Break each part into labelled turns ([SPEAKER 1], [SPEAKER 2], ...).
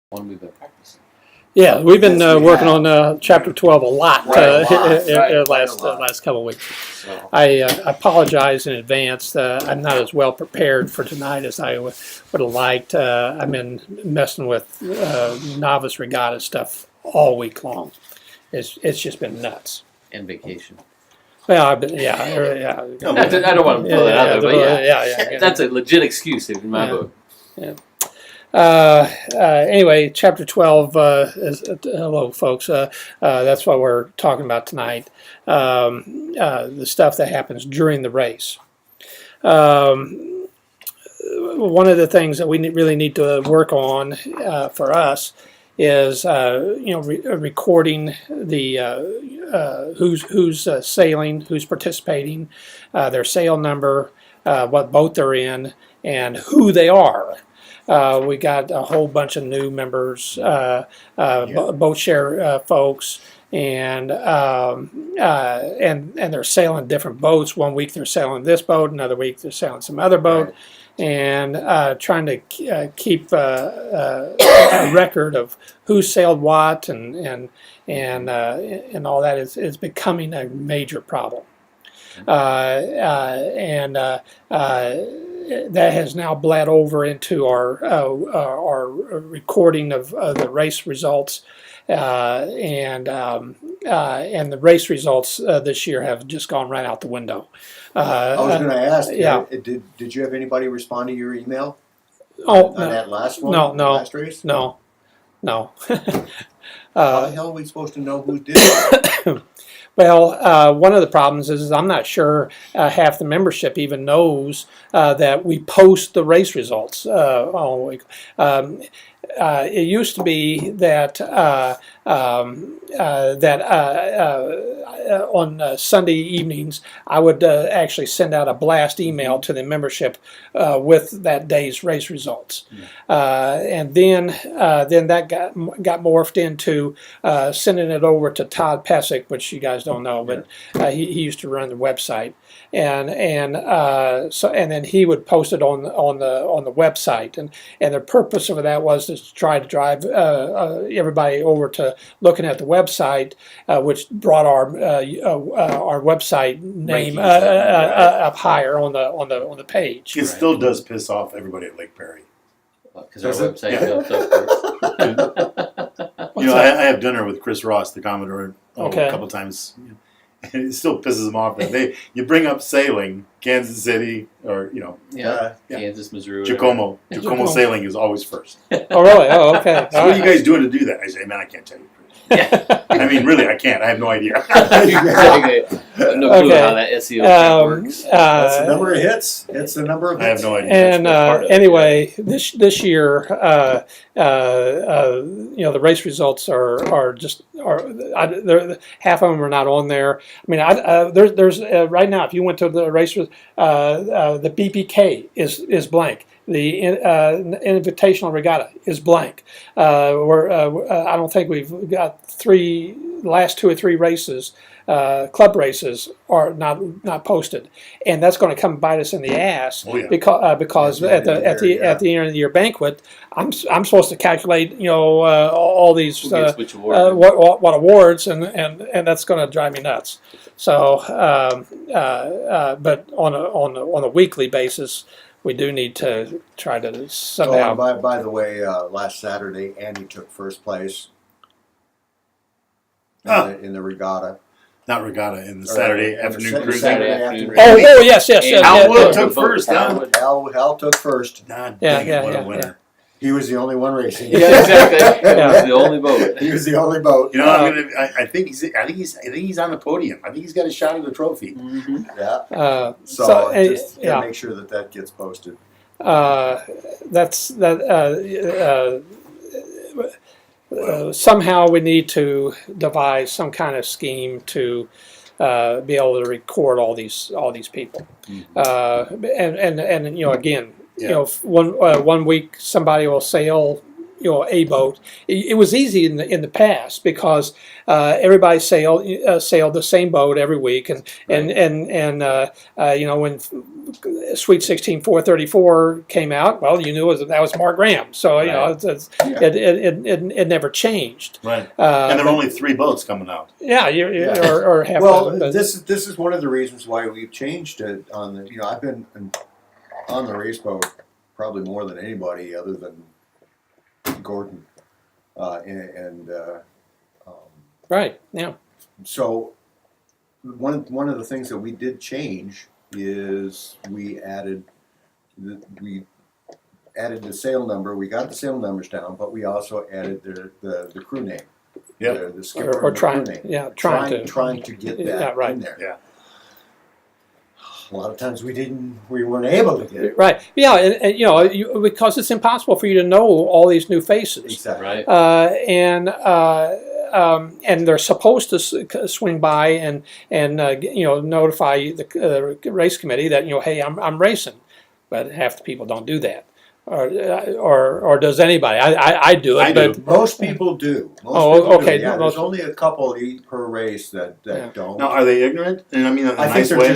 [SPEAKER 1] one we've been practicing.
[SPEAKER 2] Yeah, we've been working on Chapter 12 a lot, last couple of weeks.
[SPEAKER 1] So,
[SPEAKER 2] I apologize in advance. I'm not as well prepared for tonight as I would have liked. I've been messing with novice regatta stuff all week long. It's just been nuts.
[SPEAKER 1] and vacation.
[SPEAKER 2] Well, I've been, yeah.
[SPEAKER 1] I don't want to throw that out there, but
[SPEAKER 2] yeah.
[SPEAKER 1] That's a legit excuse in my book.
[SPEAKER 2] Yeah. Anyway, Chapter 12 is, hello, folks. That's what we're talking about tonight. The stuff that happens during the race. One of the things that we really need to work on for us is recording the who's sailing, who's participating, their sail number, what boat they're in, and who they are. We got a whole bunch of new members, boat share folks, and they're sailing different boats. One week they're sailing this boat, another week they're sailing some other boat, and trying to keep a record of who sailed what and all that is becoming a major problem. That has now bled over into our recording of the race results, and the race results this year have just gone right out the window.
[SPEAKER 3] I was going to ask.
[SPEAKER 2] Yeah.
[SPEAKER 3] Did you have anybody respond to your email?
[SPEAKER 2] Oh,
[SPEAKER 3] on that last one?
[SPEAKER 2] No.
[SPEAKER 3] Last race?
[SPEAKER 2] No.
[SPEAKER 3] How the hell are we supposed to know who did it?
[SPEAKER 2] Well, one of the problems is I'm not sure half the membership even knows that we post the race results all week. It used to be that on Sunday evenings I would actually send out a blast email to the membership with that day's race results, and then that got morphed into sending it over to Todd Pesic, which you guys don't know, but he used to run the website, and then he would post it on the website, and the purpose of that was to try to drive everybody over to looking at the website, which brought our website name up higher on the page.
[SPEAKER 4] It still does piss off everybody at Lake Perry.
[SPEAKER 1] Because our website goes up first.
[SPEAKER 4] I have dinner with Chris Ross, the Commodore, a couple times, and it still pisses them off that you bring up sailing, Kansas City, or
[SPEAKER 1] Kansas, Missouri.
[SPEAKER 4] Jacomo sailing is always first.
[SPEAKER 2] Oh, really? Oh, okay.
[SPEAKER 4] So what are you guys doing to do that? I say, man, I can't tell you. I mean, really, I can't. I have no idea.
[SPEAKER 1] Exactly. No clue how that SEO works.
[SPEAKER 3] That's the number of hits. It's the number of hits.
[SPEAKER 4] I have no idea.
[SPEAKER 2] And anyway, this year, the race results are half of them are not on there. I mean, there's right now, if you went to the race, the BPK is blank. The Invitational Regatta is blank. I don't think we've got the last 2 or 3 races, club races, are not posted, and that's going to come bite us in the ass. Because at the end of the year banquet, I'm supposed to calculate all these what awards, and that's going to drive me nuts. So, but on a weekly basis, we do need to try to somehow.
[SPEAKER 3] Oh, by the way, last Saturday, Andy took first place in the regatta.
[SPEAKER 4] Not regatta, in the Saturday afternoon cruise.
[SPEAKER 1] Saturday afternoon.
[SPEAKER 2] Oh, yes.
[SPEAKER 4] Hal took first.
[SPEAKER 3] Hal took first.
[SPEAKER 4] God dang it, what a winner.
[SPEAKER 3] He was the only one racing.
[SPEAKER 1] Yeah, exactly. He was the only boat.
[SPEAKER 3] He was the only boat.
[SPEAKER 4] I think he's on the podium. I think he's got a shot at the trophy.
[SPEAKER 1] Mm-hmm.
[SPEAKER 3] Yeah. So just make sure that gets posted.
[SPEAKER 2] Somehow we need to devise some kind of scheme to be able to record all these people, and again. One week somebody will sail a boat. It was easy in the past because everybody sailed the same boat every week, and when Sweet 16 434 came out, well, you knew that was Mark Graham, so it never changed.
[SPEAKER 4] Right. And there were only 3 boats coming out.
[SPEAKER 2] Yeah, or half.
[SPEAKER 3] Well,
[SPEAKER 2] of them,
[SPEAKER 3] this is one of the reasons why we've changed it on the. I've been on the race boat probably more than anybody other than Gordon,
[SPEAKER 2] right. Yeah.
[SPEAKER 3] So one of the things that we did change is we added the sail number. We got the sail numbers down, but we also added the crew name.
[SPEAKER 4] Yeah.
[SPEAKER 3] The skipper
[SPEAKER 2] Or
[SPEAKER 3] and the
[SPEAKER 2] trying,
[SPEAKER 3] crew name.
[SPEAKER 2] yeah,
[SPEAKER 3] Trying to get that
[SPEAKER 2] right.
[SPEAKER 3] in there.
[SPEAKER 4] Yeah.
[SPEAKER 3] A lot of times we weren't able to get it.
[SPEAKER 2] Right. Yeah, and because it's impossible for you to know all these new faces.
[SPEAKER 3] Exactly.
[SPEAKER 1] Right.
[SPEAKER 2] And they're supposed to swing by and notify the race committee that hey, I'm racing, but half the people don't do that, or does anybody? I do it.
[SPEAKER 4] I do.
[SPEAKER 3] Most people do.
[SPEAKER 2] Okay.
[SPEAKER 3] Yeah, there's only a couple per race that don't.
[SPEAKER 4] Now, are they ignorant? And I mean, in a
[SPEAKER 3] I
[SPEAKER 4] nice
[SPEAKER 3] think
[SPEAKER 4] way.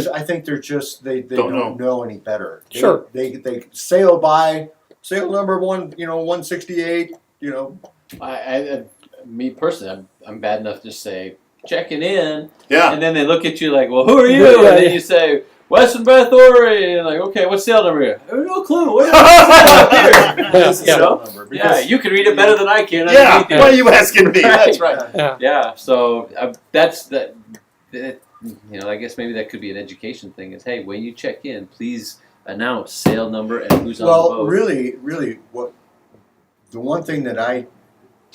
[SPEAKER 3] they're just they don't know any better.
[SPEAKER 2] Sure.
[SPEAKER 3] They sail by sail number 168.
[SPEAKER 1] Me personally, I'm bad enough to just say checking in,
[SPEAKER 4] Yeah.
[SPEAKER 1] and then they look at you like, well, who are you?
[SPEAKER 2] Yeah,
[SPEAKER 1] And then you say Western Bathory, and like, okay, what's sail number here? I have no clue. What is the sail number here?
[SPEAKER 3] Yeah.
[SPEAKER 1] You can read it better than I can.
[SPEAKER 4] Yeah.
[SPEAKER 1] underneath
[SPEAKER 4] Why
[SPEAKER 1] it.
[SPEAKER 4] are you asking me?
[SPEAKER 1] That's right.
[SPEAKER 2] Yeah.
[SPEAKER 1] So that's that. I guess maybe that could be an education thing. Is hey, when you check in, please announce sail number and who's on the boat.
[SPEAKER 3] Well, really, what the one thing that I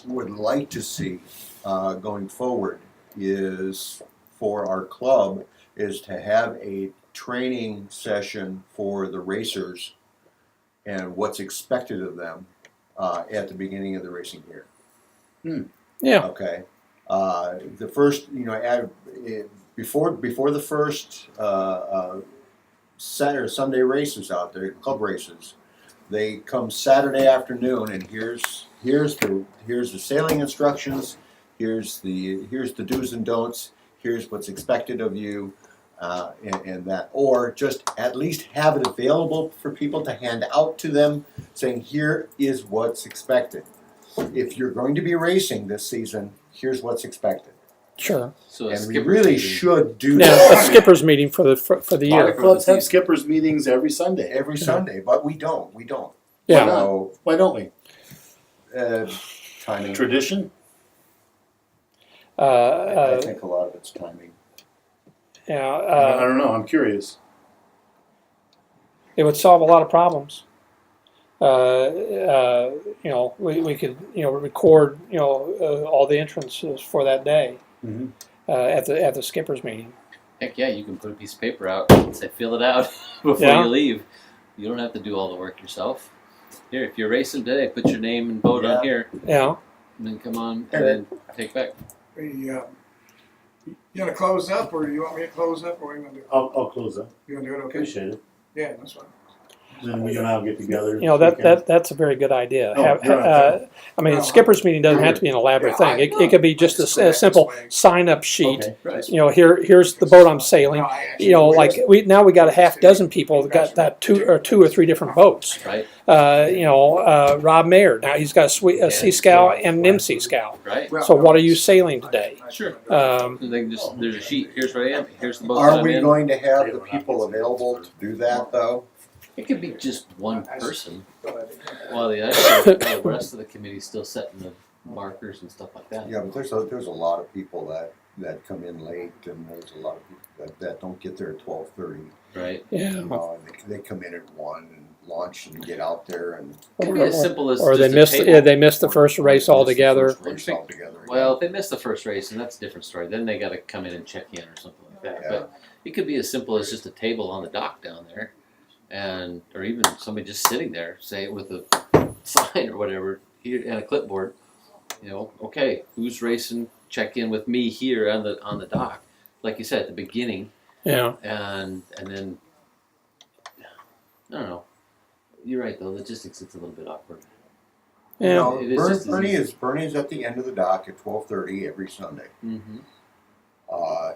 [SPEAKER 3] would like to see going forward is for our club is to have a training session for the racers and what's expected of them at the beginning of the racing year.
[SPEAKER 2] Yeah.
[SPEAKER 3] Okay. The first, before the first Saturday or Sunday races out there, club races, they come Saturday afternoon, and here's the sailing instructions. Here's the do's and don'ts. Here's what's expected of you, and that, or just at least have it available for people to hand out to them, saying here is what's expected. If you're going to be racing this season, here's what's expected.
[SPEAKER 2] Sure.
[SPEAKER 1] So
[SPEAKER 3] And we really should do
[SPEAKER 2] Now,
[SPEAKER 3] that
[SPEAKER 2] a skipper's meeting for the
[SPEAKER 4] The
[SPEAKER 2] year.
[SPEAKER 4] clubs have skippers meetings every Sunday.
[SPEAKER 3] every Sunday, but we don't.
[SPEAKER 2] Yeah.
[SPEAKER 3] So,
[SPEAKER 4] Why don't we?
[SPEAKER 3] timing.
[SPEAKER 4] Tradition?
[SPEAKER 3] I think a lot of it's timing.
[SPEAKER 2] Yeah.
[SPEAKER 4] I don't know. I'm curious.
[SPEAKER 2] It would solve a lot of problems. We could record all the entrances for that day
[SPEAKER 4] Mm-hmm.
[SPEAKER 2] at the skippers meeting.
[SPEAKER 1] Heck yeah, you can put a piece of paper out and say fill it out before
[SPEAKER 2] Yeah.
[SPEAKER 1] you leave. You don't have to do all the work yourself. Here, if you're racing today, put your name and boat on here,
[SPEAKER 2] Yeah.
[SPEAKER 1] and then come on and then take back.
[SPEAKER 5] You gonna close up, or you want me to close up, or what are you gonna do?
[SPEAKER 4] I'll close up.
[SPEAKER 5] You gonna do it? Okay.
[SPEAKER 4] Appreciate it.
[SPEAKER 5] Yeah, that's fine.
[SPEAKER 4] Then we can all get together.
[SPEAKER 2] That's a very good idea.
[SPEAKER 4] Oh, yeah.
[SPEAKER 2] A skippers meeting doesn't have to be an elaborate thing. It could be just a simple sign-up sheet.
[SPEAKER 4] Okay.
[SPEAKER 1] Right.
[SPEAKER 2] Here's the boat I'm sailing. We got a half dozen people that got that two or three different boats.
[SPEAKER 1] Right.
[SPEAKER 2] Rob Mayer, now he's got a Sea Scow and an MC Scow.
[SPEAKER 1] Right.
[SPEAKER 2] So what are you sailing today?
[SPEAKER 1] Sure.
[SPEAKER 2] Um,
[SPEAKER 1] They can there's a sheet. Here's where I am. Here's the boat that
[SPEAKER 3] Are
[SPEAKER 1] I'm
[SPEAKER 3] we
[SPEAKER 1] in.
[SPEAKER 3] going to have the people available to do that, though?
[SPEAKER 1] It could be just one person, while the rest of the committee's still setting the markers and stuff like that.
[SPEAKER 3] Yeah, but there's a lot of people that come in late, and there's a lot of people that don't get there at 12:30.
[SPEAKER 1] Right.
[SPEAKER 2] yeah.
[SPEAKER 3] And they come in at 1 and launch and get out there, and
[SPEAKER 1] It could be as simple as
[SPEAKER 2] Or
[SPEAKER 1] just
[SPEAKER 2] they missed the first race altogether.
[SPEAKER 3] race altogether.
[SPEAKER 1] Well, if they miss the first race, and that's a different story. Then they got to come in and check in or something like that.
[SPEAKER 3] Yeah.
[SPEAKER 1] But it could be as simple as just a table on the dock down there, or even somebody just sitting there, say with a sign or whatever, here and a clipboard. Okay, who's racing? Check in with me here on the dock, like you said at the beginning,
[SPEAKER 2] Yeah.
[SPEAKER 1] and then I don't know. You're right though. Logistics, it's a little bit awkward.
[SPEAKER 3] You
[SPEAKER 2] Yeah.
[SPEAKER 3] know,
[SPEAKER 1] It is just as easy.
[SPEAKER 3] Bernie's at the end of the dock at 12:30 every Sunday.
[SPEAKER 1] Mm-hmm.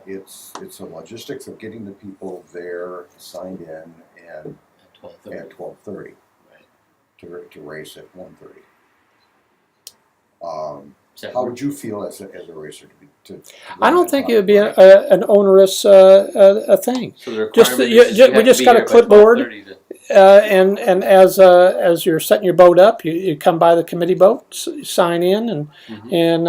[SPEAKER 3] It's a logistics of getting the people there signed in and
[SPEAKER 1] At 12:30.
[SPEAKER 3] at 12:30
[SPEAKER 1] Right.
[SPEAKER 3] to race at 1:30.
[SPEAKER 1] Is that
[SPEAKER 3] How would you feel as a racer to
[SPEAKER 2] I don't think it would be
[SPEAKER 3] a
[SPEAKER 2] an onerous a thing.
[SPEAKER 1] So the
[SPEAKER 2] Just
[SPEAKER 1] requirement
[SPEAKER 2] you-
[SPEAKER 1] is you
[SPEAKER 2] we
[SPEAKER 1] have
[SPEAKER 2] just
[SPEAKER 1] to be
[SPEAKER 2] got a
[SPEAKER 1] here by
[SPEAKER 2] clipboard.
[SPEAKER 1] 12:30 to-
[SPEAKER 2] And as you're setting your boat up, you come by the committee boat, sign in,
[SPEAKER 1] Mhm.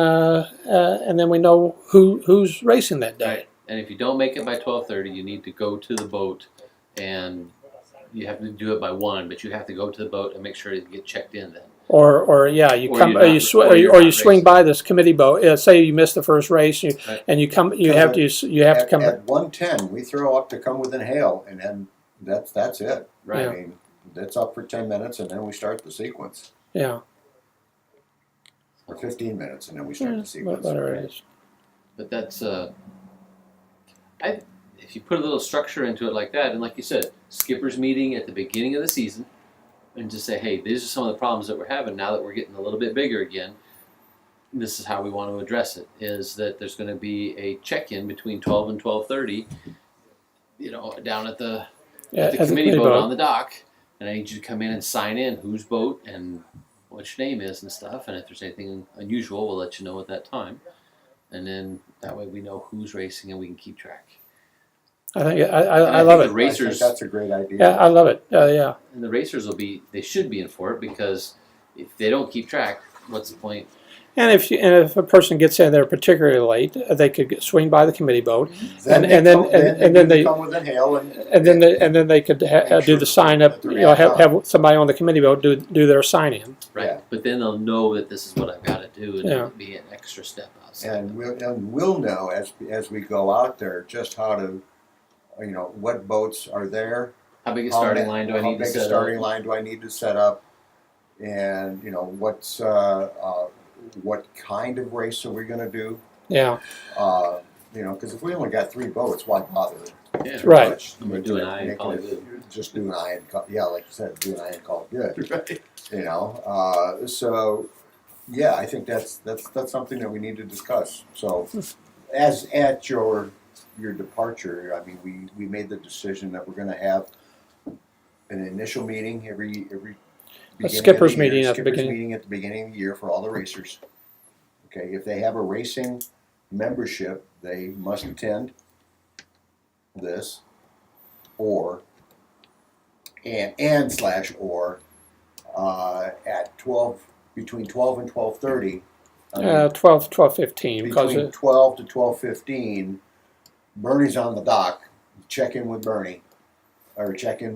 [SPEAKER 2] and then we know who's racing that day.
[SPEAKER 1] Right. And if you don't make it by 12:30, you need to go to the boat, and you have to do it by 1. But you have to go to the boat and make sure you get checked in then.
[SPEAKER 2] Or yeah, you
[SPEAKER 1] Or
[SPEAKER 2] come
[SPEAKER 1] you're not- or you're
[SPEAKER 2] or you
[SPEAKER 1] not
[SPEAKER 2] swing
[SPEAKER 1] racing.
[SPEAKER 2] by this committee boat. Say you missed the first race,
[SPEAKER 1] Right.
[SPEAKER 2] and you come, you
[SPEAKER 3] Because
[SPEAKER 2] have to come.
[SPEAKER 3] at 1:10. We throw up to come within hail, and then that's it.
[SPEAKER 1] Right.
[SPEAKER 3] I mean, that's up for 10 minutes, and then we start the sequence,
[SPEAKER 2] Yeah,
[SPEAKER 3] or 15 minutes, and then we start the sequence.
[SPEAKER 2] whatever it is.
[SPEAKER 1] But that's if you put a little structure into it like that, and like you said, skippers meeting at the beginning of the season, and just say, hey, these are some of the problems that we're having now that we're getting a little bit bigger again. This is how we want to address it. Is that there's going to be a check-in between 12 and 12:30. You know, down at the committee boat on the dock, and I need you to come in and sign in whose boat and what your name is and stuff. And if there's anything unusual, we'll let you know at that time. And then that way we know who's racing and we can keep track.
[SPEAKER 2] I think
[SPEAKER 1] And
[SPEAKER 2] I love
[SPEAKER 1] think
[SPEAKER 2] it.
[SPEAKER 1] the
[SPEAKER 3] I
[SPEAKER 1] racers,
[SPEAKER 3] think that's a great idea.
[SPEAKER 2] Yeah, I love it. Yeah.
[SPEAKER 1] and the racers they should be in for it, because if they don't keep track, what's the point?
[SPEAKER 2] And if a person gets in there particularly late, they could swing by the committee boat,
[SPEAKER 3] Then
[SPEAKER 2] and then they
[SPEAKER 3] come within hail,
[SPEAKER 2] and then they could do the sign up. You know, have somebody on the committee boat do their sign in.
[SPEAKER 1] Right.
[SPEAKER 3] Yeah.
[SPEAKER 1] But then they'll know that this is what I've got to do, and
[SPEAKER 2] Yeah.
[SPEAKER 1] it'll be an extra step outside.
[SPEAKER 3] and we'll know as we go out there just how to, what boats are there.
[SPEAKER 1] How big a starting line do I need to
[SPEAKER 3] How big a
[SPEAKER 1] set
[SPEAKER 3] starting
[SPEAKER 1] up?
[SPEAKER 3] line do I need to set up? And what kind of race are we going to do?
[SPEAKER 2] Yeah,
[SPEAKER 3] Because if we only got 3 boats, why bother?
[SPEAKER 1] Yeah.
[SPEAKER 2] Right.
[SPEAKER 3] Much?
[SPEAKER 1] I'm gonna do an eye and
[SPEAKER 3] Making
[SPEAKER 1] call it
[SPEAKER 3] it-
[SPEAKER 1] good.
[SPEAKER 3] Just do an eye and call, yeah, like you said, do an eye and call it good.
[SPEAKER 1] Right.
[SPEAKER 3] So yeah, I think that's something that we need to discuss. So as at your departure, I mean, we made the decision that we're going to have an initial meeting every beginning of the
[SPEAKER 2] skipper's
[SPEAKER 3] year,
[SPEAKER 2] meeting at the
[SPEAKER 3] skipper's
[SPEAKER 2] beginning.
[SPEAKER 3] meeting at the beginning of the year for all the racers. Okay, if they have a racing membership, they must attend this, or at 12, between 12 and 12:30.
[SPEAKER 2] 12:15 because
[SPEAKER 3] Between 12 to 12:15, Bernie's on the dock. Check in with Bernie, or check in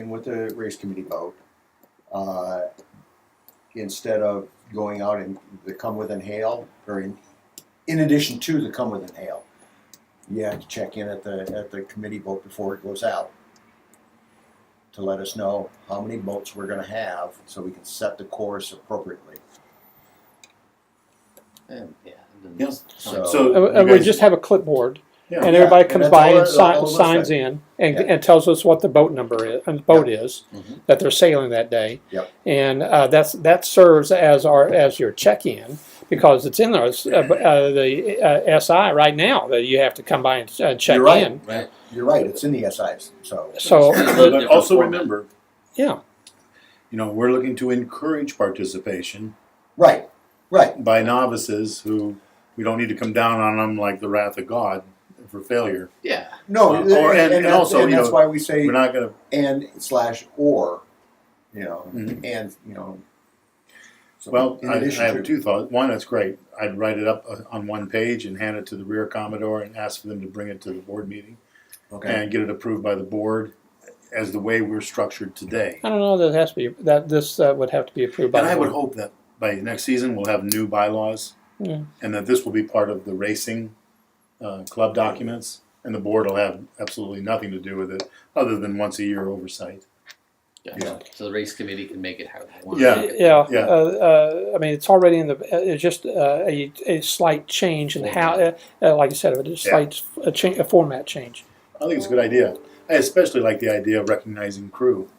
[SPEAKER 3] with the race committee boat. Instead of going out in the come within hail, or in addition to the come within hail, you have to check in at the committee boat before it goes out to let us know how many boats we're going to have, so we can set the course appropriately.
[SPEAKER 1] And, yeah. And
[SPEAKER 4] Yeah.
[SPEAKER 1] then
[SPEAKER 3] So-
[SPEAKER 2] and
[SPEAKER 4] you
[SPEAKER 2] we
[SPEAKER 4] guys-
[SPEAKER 2] just have a clipboard,
[SPEAKER 4] Yeah.
[SPEAKER 2] and everybody comes
[SPEAKER 3] that's
[SPEAKER 2] by
[SPEAKER 3] all
[SPEAKER 2] and
[SPEAKER 3] it- all of us
[SPEAKER 2] signs
[SPEAKER 3] right.
[SPEAKER 2] in and,
[SPEAKER 3] Yeah.
[SPEAKER 2] and tells us what the boat number is and the boat is
[SPEAKER 1] Mhm.
[SPEAKER 2] that they're sailing that day.
[SPEAKER 3] Yep.
[SPEAKER 2] And that serves as your check-in, because it's in there. The SI right now that you have to come by and check
[SPEAKER 3] You're right.
[SPEAKER 2] in.
[SPEAKER 1] Right.
[SPEAKER 3] You're right. It's in the SIs. So
[SPEAKER 2] So
[SPEAKER 1] It's a little
[SPEAKER 4] But
[SPEAKER 1] different
[SPEAKER 4] also
[SPEAKER 1] format.
[SPEAKER 4] remember,
[SPEAKER 2] yeah,
[SPEAKER 4] we're looking to encourage participation
[SPEAKER 3] right.
[SPEAKER 4] by novices who we don't need to come down on them like the wrath of God for failure.
[SPEAKER 1] Yeah.
[SPEAKER 3] No,
[SPEAKER 4] and
[SPEAKER 3] that's,
[SPEAKER 4] also,
[SPEAKER 3] and that's why we say
[SPEAKER 4] We're not going to.
[SPEAKER 3] and/or,
[SPEAKER 4] Mhm.
[SPEAKER 3] and So
[SPEAKER 4] Well,
[SPEAKER 3] in
[SPEAKER 4] I
[SPEAKER 3] addition
[SPEAKER 4] have
[SPEAKER 3] to-
[SPEAKER 4] 2 thoughts. One, that's great. I'd write it up on one page and hand it to the rear commodore and ask for them to bring it to the board meeting
[SPEAKER 3] Okay.
[SPEAKER 4] and get it approved by the board as the way we're structured today.
[SPEAKER 2] I don't know that it has to be that this would have to be approved by.
[SPEAKER 4] And
[SPEAKER 2] the
[SPEAKER 4] I would
[SPEAKER 2] board.
[SPEAKER 4] hope that by next season we'll have new bylaws,
[SPEAKER 2] Yeah.
[SPEAKER 4] and that this will be part of the racing club documents, and the board will have absolutely nothing to do with it other than once a year oversight.
[SPEAKER 3] Yeah.
[SPEAKER 1] So the race committee can make it how they want.
[SPEAKER 4] Yeah.
[SPEAKER 2] Yeah,
[SPEAKER 4] Yeah.
[SPEAKER 2] I mean, it's already in the. It's just a slight change in how, like I said, a slight a format change.
[SPEAKER 4] I think it's a good idea. I especially like the idea of recognizing crew.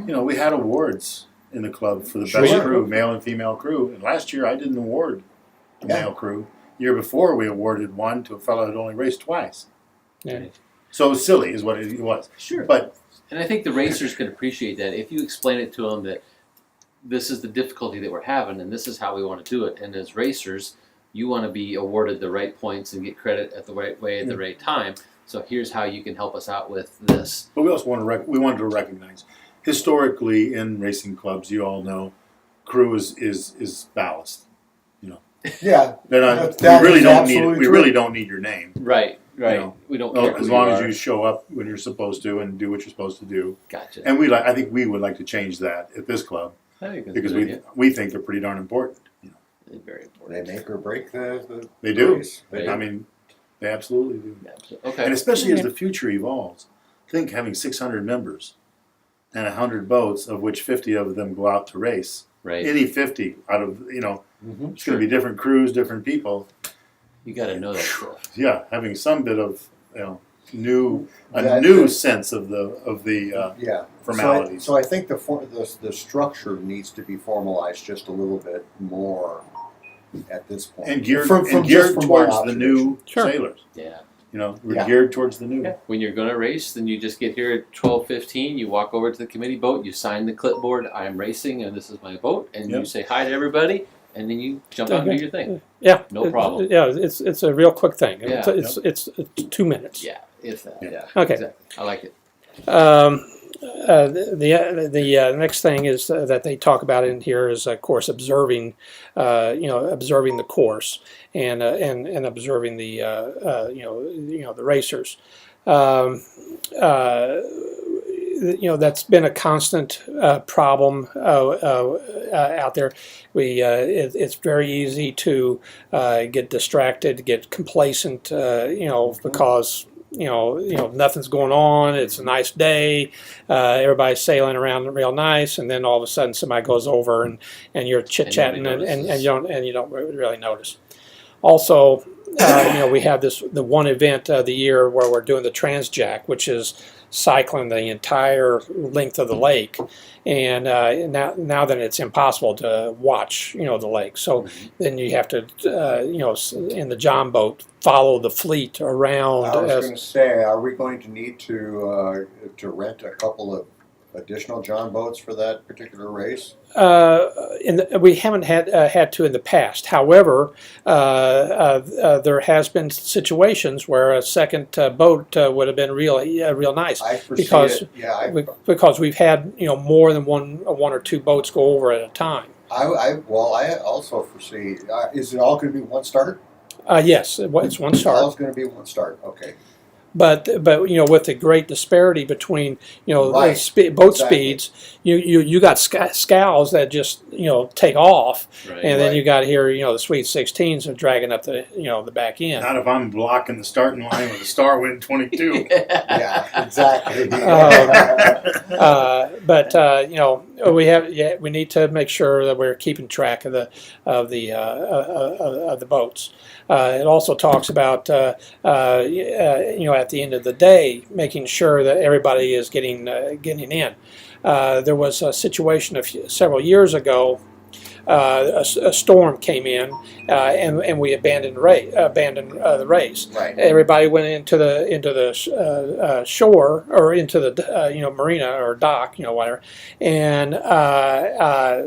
[SPEAKER 4] We had awards in the club for the
[SPEAKER 3] Sure.
[SPEAKER 4] best crew, male and female crew. And last year I didn't award a
[SPEAKER 3] Yeah.
[SPEAKER 4] male crew. Year before we awarded one to a fellow who'd only raced twice.
[SPEAKER 2] Yeah.
[SPEAKER 4] So it was silly, is what it was.
[SPEAKER 1] Sure.
[SPEAKER 4] But
[SPEAKER 1] And I think the racers can appreciate that if you explain it to them that this is the difficulty that we're having and this is how we want to do it. And as racers, you want to be awarded the right points and get credit at the right way at the right time. So here's how you can help us out with this.
[SPEAKER 4] we also want to we wanted to recognize historically in racing clubs, you all know, crew is ballast.
[SPEAKER 3] Yeah.
[SPEAKER 4] They're not.
[SPEAKER 3] That
[SPEAKER 4] We really
[SPEAKER 3] is
[SPEAKER 4] don't need.
[SPEAKER 3] absolutely
[SPEAKER 4] We
[SPEAKER 3] true.
[SPEAKER 4] really don't need your name.
[SPEAKER 1] Right.
[SPEAKER 4] know,
[SPEAKER 1] We don't
[SPEAKER 4] Well,
[SPEAKER 1] care who
[SPEAKER 4] as long as
[SPEAKER 1] are.
[SPEAKER 4] you show up when you're supposed to and do what you're supposed to do.
[SPEAKER 1] Gotcha.
[SPEAKER 4] And I think we would like to change that at this club
[SPEAKER 1] I think that's
[SPEAKER 4] because
[SPEAKER 1] a good idea.
[SPEAKER 4] we think they're pretty darn important.
[SPEAKER 1] They're very important.
[SPEAKER 3] They make or break the
[SPEAKER 4] They do.
[SPEAKER 3] race.
[SPEAKER 1] Right.
[SPEAKER 4] I mean, they absolutely do.
[SPEAKER 1] Okay.
[SPEAKER 4] And especially as the future evolves, think having 600 members and 100 boats, of which 50 of them go out to race.
[SPEAKER 1] Right.
[SPEAKER 4] Any 50 out of
[SPEAKER 3] Mhm.
[SPEAKER 4] it's going to be different crews, different people.
[SPEAKER 1] You got to know that stuff.
[SPEAKER 4] Yeah, having some bit of new
[SPEAKER 3] That-
[SPEAKER 4] sense of the
[SPEAKER 3] Yeah.
[SPEAKER 4] formalities.
[SPEAKER 3] So I think the structure needs to be formalized just a little bit more at this point.
[SPEAKER 4] and geared
[SPEAKER 3] From
[SPEAKER 4] and
[SPEAKER 3] just
[SPEAKER 4] geared
[SPEAKER 3] from my
[SPEAKER 4] towards the new
[SPEAKER 2] Sure.
[SPEAKER 4] sailors.
[SPEAKER 1] Yeah.
[SPEAKER 4] We're
[SPEAKER 3] Yeah.
[SPEAKER 4] geared towards the new.
[SPEAKER 1] Yeah. When you're going to race, then you just get here at 12:15. You walk over to the committee boat. You sign the clipboard. I'm racing, and this is my boat. And you
[SPEAKER 4] Yep.
[SPEAKER 1] say hi to everybody, and then you jump out and do your thing.
[SPEAKER 2] Yeah,
[SPEAKER 1] No problem.
[SPEAKER 2] Yeah, it's a real quick thing.
[SPEAKER 1] Yeah.
[SPEAKER 2] It's 2 minutes.
[SPEAKER 1] Yeah, if that.
[SPEAKER 4] Yeah.
[SPEAKER 1] Yeah.
[SPEAKER 2] Okay.
[SPEAKER 1] Exactly. I like it.
[SPEAKER 2] The next thing is that they talk about in here is, of course, observing, observing the course and observing the the racers. That's been a constant problem out there. It's very easy to get distracted, get complacent, because nothing's going on. It's a nice day. Everybody's sailing around real nice, and then all of a sudden somebody goes over and you're chit chatting and you don't really notice. Also, we have the one event of the year where we're doing the Transjack, which is cycling the entire length of the lake, and now then it's impossible to watch the lake. So then you have to in the John boat follow the fleet around.
[SPEAKER 3] I was going to say, are we going to need to rent a couple of additional John boats for that particular race?
[SPEAKER 2] We haven't had to in the past. However, there has been situations where a second boat would have been real nice.
[SPEAKER 3] I foresee
[SPEAKER 2] because
[SPEAKER 3] it. Yeah,
[SPEAKER 2] because we've had more than one or two boats go over at a time.
[SPEAKER 3] I also foresee. Is it all going to be one starter?
[SPEAKER 2] Yes, it's one start.
[SPEAKER 3] All going to be one start. Okay.
[SPEAKER 2] But with the great disparity between
[SPEAKER 3] Right.
[SPEAKER 2] boat
[SPEAKER 3] Exactly.
[SPEAKER 2] speeds, you got scows that just take off,
[SPEAKER 1] Right.
[SPEAKER 2] and then
[SPEAKER 3] Right.
[SPEAKER 2] you got here the Sweet 16s are dragging up the the back end.
[SPEAKER 4] Not if I'm blocking the starting line with a star wind 22.
[SPEAKER 3] Yeah, exactly.
[SPEAKER 2] But we need to make sure that we're keeping track of the boats. It also talks about at the end of the day making sure that everybody is getting in. There was a situation several years ago. A storm came in, and we abandoned the race.
[SPEAKER 3] Right.
[SPEAKER 2] Everybody went into the shore or into the marina or dock, whatever, and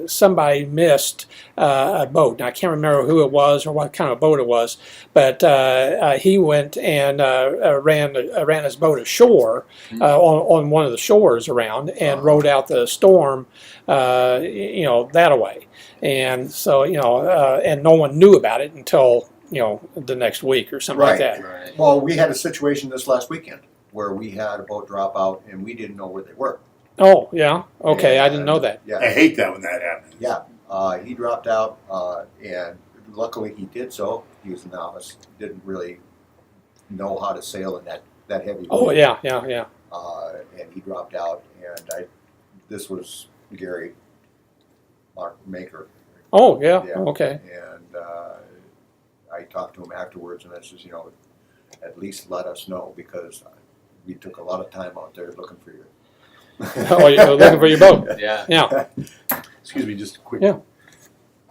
[SPEAKER 2] somebody missed a boat. Now I can't remember who it was or what kind of boat it was, but he went and ran his boat ashore on one of the shores around and rode out the storm, that way. And so, and no one knew about it until, the next week or something like
[SPEAKER 3] Right.
[SPEAKER 2] that.
[SPEAKER 1] Right.
[SPEAKER 3] Well, we had a situation this last weekend where we had a boat drop out and we didn't know where they were.
[SPEAKER 2] Oh, yeah. Okay, I didn't know that.
[SPEAKER 4] I
[SPEAKER 3] Yeah.
[SPEAKER 4] hate that when that happens.
[SPEAKER 3] Yeah. He dropped out, and luckily he did so. He was a novice. Didn't really know how to sail in that heavy.
[SPEAKER 2] Oh,
[SPEAKER 3] wind.
[SPEAKER 2] yeah.
[SPEAKER 3] And he dropped out, and this was Gary Maker.
[SPEAKER 2] Oh, yeah.
[SPEAKER 3] Yeah.
[SPEAKER 2] Okay.
[SPEAKER 3] And I talked to him afterwards, and I says, at least let us know, because we took a lot of time out there looking for you.
[SPEAKER 2] Oh, you're looking for your boat.
[SPEAKER 1] Yeah.
[SPEAKER 2] Yeah.
[SPEAKER 4] Excuse me, just quick.
[SPEAKER 2] Yeah.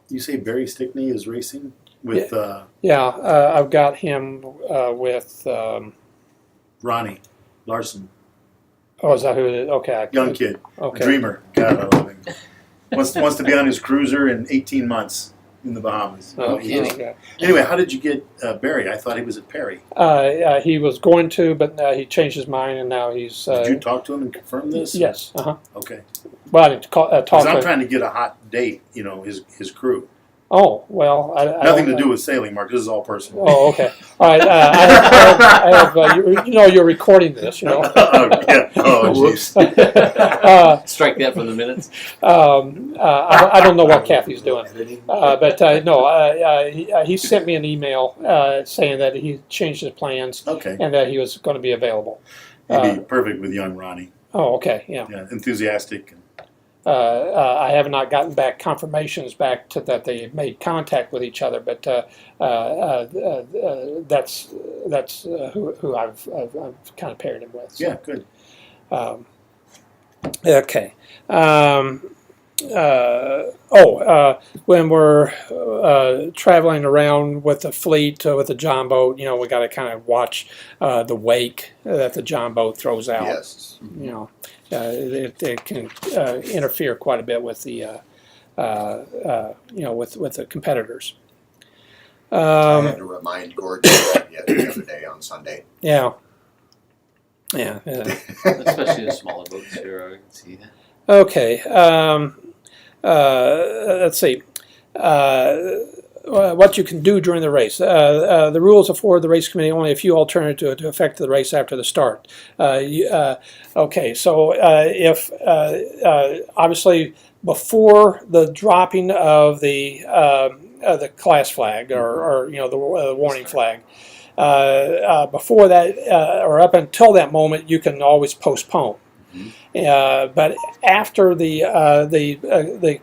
[SPEAKER 4] You say Barry Stickney is racing with
[SPEAKER 2] I've got him with.
[SPEAKER 4] Ronnie Larson,
[SPEAKER 2] Oh, is that who it is? Okay.
[SPEAKER 4] young kid,
[SPEAKER 2] Okay.
[SPEAKER 4] dreamer. God, I love him. Wants to be on his cruiser in 18 months in the Bahamas.
[SPEAKER 2] Oh,
[SPEAKER 1] kidding.
[SPEAKER 4] Anyway, how did you get Barry? I thought he was at Perry.
[SPEAKER 2] He was going to, but he changed his mind, and now he's.
[SPEAKER 4] Did you talk to him and confirm this?
[SPEAKER 2] Yes.
[SPEAKER 4] Okay.
[SPEAKER 2] Well, I didn't talk
[SPEAKER 4] Because I'm
[SPEAKER 2] to.
[SPEAKER 4] trying to get a hot date. His crew.
[SPEAKER 2] Oh well, I
[SPEAKER 4] Nothing
[SPEAKER 2] don't-
[SPEAKER 4] to do with sailing, Mark. This is all personal.
[SPEAKER 2] Oh, okay. All right. You're recording this, you know.
[SPEAKER 4] Oh, yeah. Oh,
[SPEAKER 3] Whoops.
[SPEAKER 1] Strike that from the minutes.
[SPEAKER 2] I don't know what Kathy's doing,
[SPEAKER 3] Editing.
[SPEAKER 2] but he sent me an email saying that he changed his plans
[SPEAKER 4] Okay.
[SPEAKER 2] and that he was going to be available.
[SPEAKER 4] He'd be perfect with young Ronnie.
[SPEAKER 2] Oh, okay, yeah.
[SPEAKER 4] Yeah, enthusiastic.
[SPEAKER 2] I have not gotten back confirmations back to that they made contact with each other, but that's who I've kind of paired him with. So.
[SPEAKER 4] Yeah, good.
[SPEAKER 2] Okay. When we're traveling around with the fleet, with the John boat, we got to kind of watch the wake that the John boat throws out.
[SPEAKER 3] Yes.
[SPEAKER 2] It can interfere quite a bit with the, with the competitors.
[SPEAKER 3] I had to remind Gordon of that the other day on Sunday.
[SPEAKER 2] Yeah. Yeah.
[SPEAKER 1] Especially the smaller boats here, I can see that.
[SPEAKER 2] Okay. Let's see. What you can do during the race. The rules afford the race committee only a few alternatives to affect the race after the start. Okay, so if obviously before the dropping of the class flag or the warning flag, before that or up until that moment, you can always postpone. But after the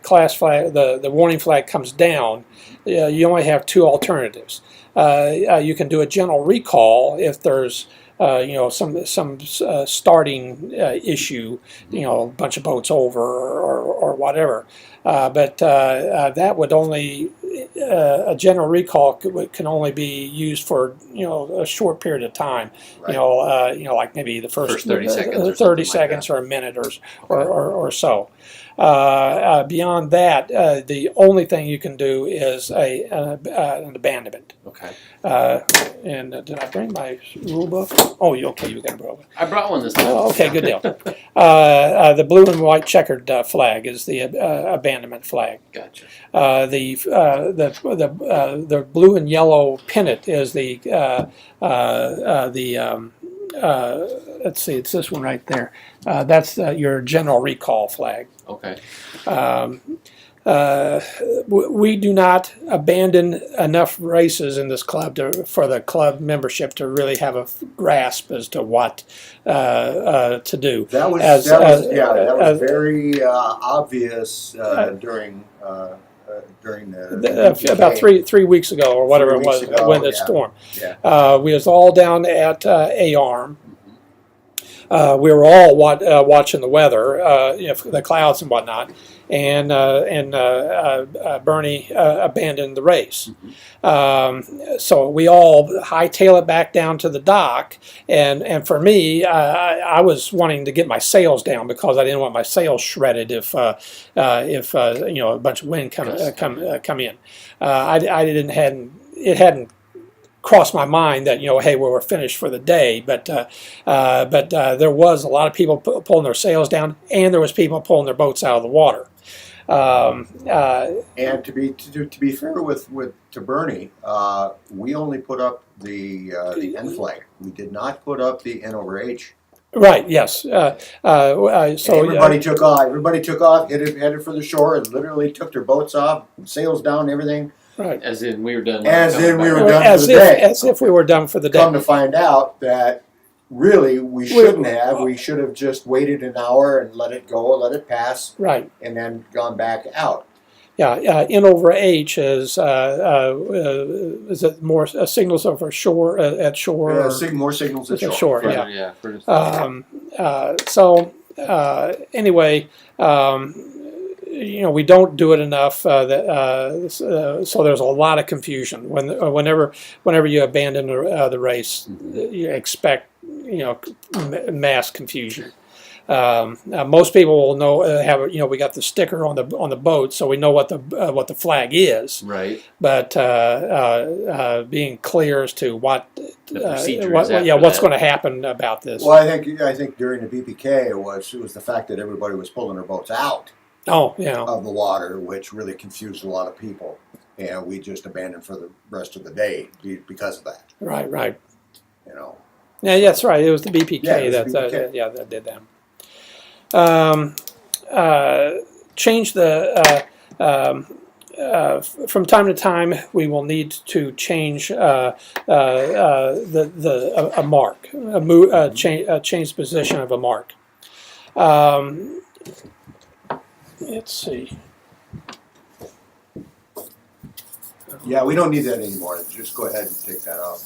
[SPEAKER 2] class flag, the warning flag comes down, you only have two alternatives. You can do a general recall if there's some starting issue, a bunch of boats over or whatever. But that would only a general recall can only be used for a short period of time.
[SPEAKER 3] Right.
[SPEAKER 2] Like maybe the first
[SPEAKER 1] 30 seconds or
[SPEAKER 2] 30
[SPEAKER 1] something like
[SPEAKER 2] seconds
[SPEAKER 1] that.
[SPEAKER 2] or a minute or so. Beyond that, the only thing you can do is an abandonment.
[SPEAKER 1] Okay.
[SPEAKER 2] And did I bring my rule book? Oh, okay, you got a rule book.
[SPEAKER 1] I brought one this time.
[SPEAKER 2] Oh, okay, good deal. The blue and white checkered flag is the abandonment flag.
[SPEAKER 1] Gotcha.
[SPEAKER 2] The blue and yellow pennant is the let's see, it's this one right there. That's your general recall flag.
[SPEAKER 1] Okay.
[SPEAKER 2] We do not abandon enough races in this club for the club membership to really have a grasp as to what to do.
[SPEAKER 3] That was very obvious during the
[SPEAKER 2] about 3 weeks ago or whatever
[SPEAKER 3] 3
[SPEAKER 2] it was
[SPEAKER 3] weeks ago,
[SPEAKER 2] when the
[SPEAKER 3] yeah.
[SPEAKER 2] storm.
[SPEAKER 3] Yeah.
[SPEAKER 2] We was all down at A-arm. We were all watching the weather, the clouds and whatnot, and Bernie abandoned the race. So we all hightail it back down to the dock, and for me, I was wanting to get my sails down because I didn't want my sails shredded if a bunch of wind come in. It hadn't crossed my mind that hey, we're finished for the day, but there was a lot of people pulling their sails down, and there was people pulling their boats out of the water.
[SPEAKER 3] And to be fair to Bernie, we only put up the N flag. We did not put up the N over H.
[SPEAKER 2] Right. Yes. So
[SPEAKER 3] everybody took off. Everybody took off, headed for the shore, and literally took their boats off, sails down, everything.
[SPEAKER 2] Right.
[SPEAKER 1] As in we were done.
[SPEAKER 3] As in we were done
[SPEAKER 2] as
[SPEAKER 3] for the day.
[SPEAKER 2] As if we were done for the day.
[SPEAKER 3] Come to find out that really we shouldn't have. We should have just waited an hour and let it go, let it pass,
[SPEAKER 2] Right.
[SPEAKER 3] and then gone back out.
[SPEAKER 2] Yeah. N over H is it more signals over shore at shore?
[SPEAKER 3] Yeah,
[SPEAKER 2] or,
[SPEAKER 3] more signals at
[SPEAKER 2] at
[SPEAKER 3] shore.
[SPEAKER 2] shore,
[SPEAKER 1] Yeah.
[SPEAKER 2] So anyway, we don't do it enough. So there's a lot of confusion whenever you abandon the race. You expect mass confusion. Most people will know we got the sticker on the boat, so we know what the flag is.
[SPEAKER 1] Right.
[SPEAKER 2] But being clear as to what
[SPEAKER 1] The procedure is after
[SPEAKER 2] what's
[SPEAKER 1] that.
[SPEAKER 2] going to happen about this.
[SPEAKER 3] Well, I think during the BPK it was the fact that everybody was pulling their boats out
[SPEAKER 2] Oh, yeah.
[SPEAKER 3] of the water, which really confused a lot of people, and we just abandoned for the rest of the day because of that.
[SPEAKER 2] Right.
[SPEAKER 3] You know.
[SPEAKER 2] Yeah, that's right. It was the BPK
[SPEAKER 3] Yeah, it was the BPK.
[SPEAKER 2] that did that. Change the from time to time we will need to change a mark, change the position of a mark. Let's see.
[SPEAKER 3] Yeah, we don't need that anymore. Just go ahead and take that out.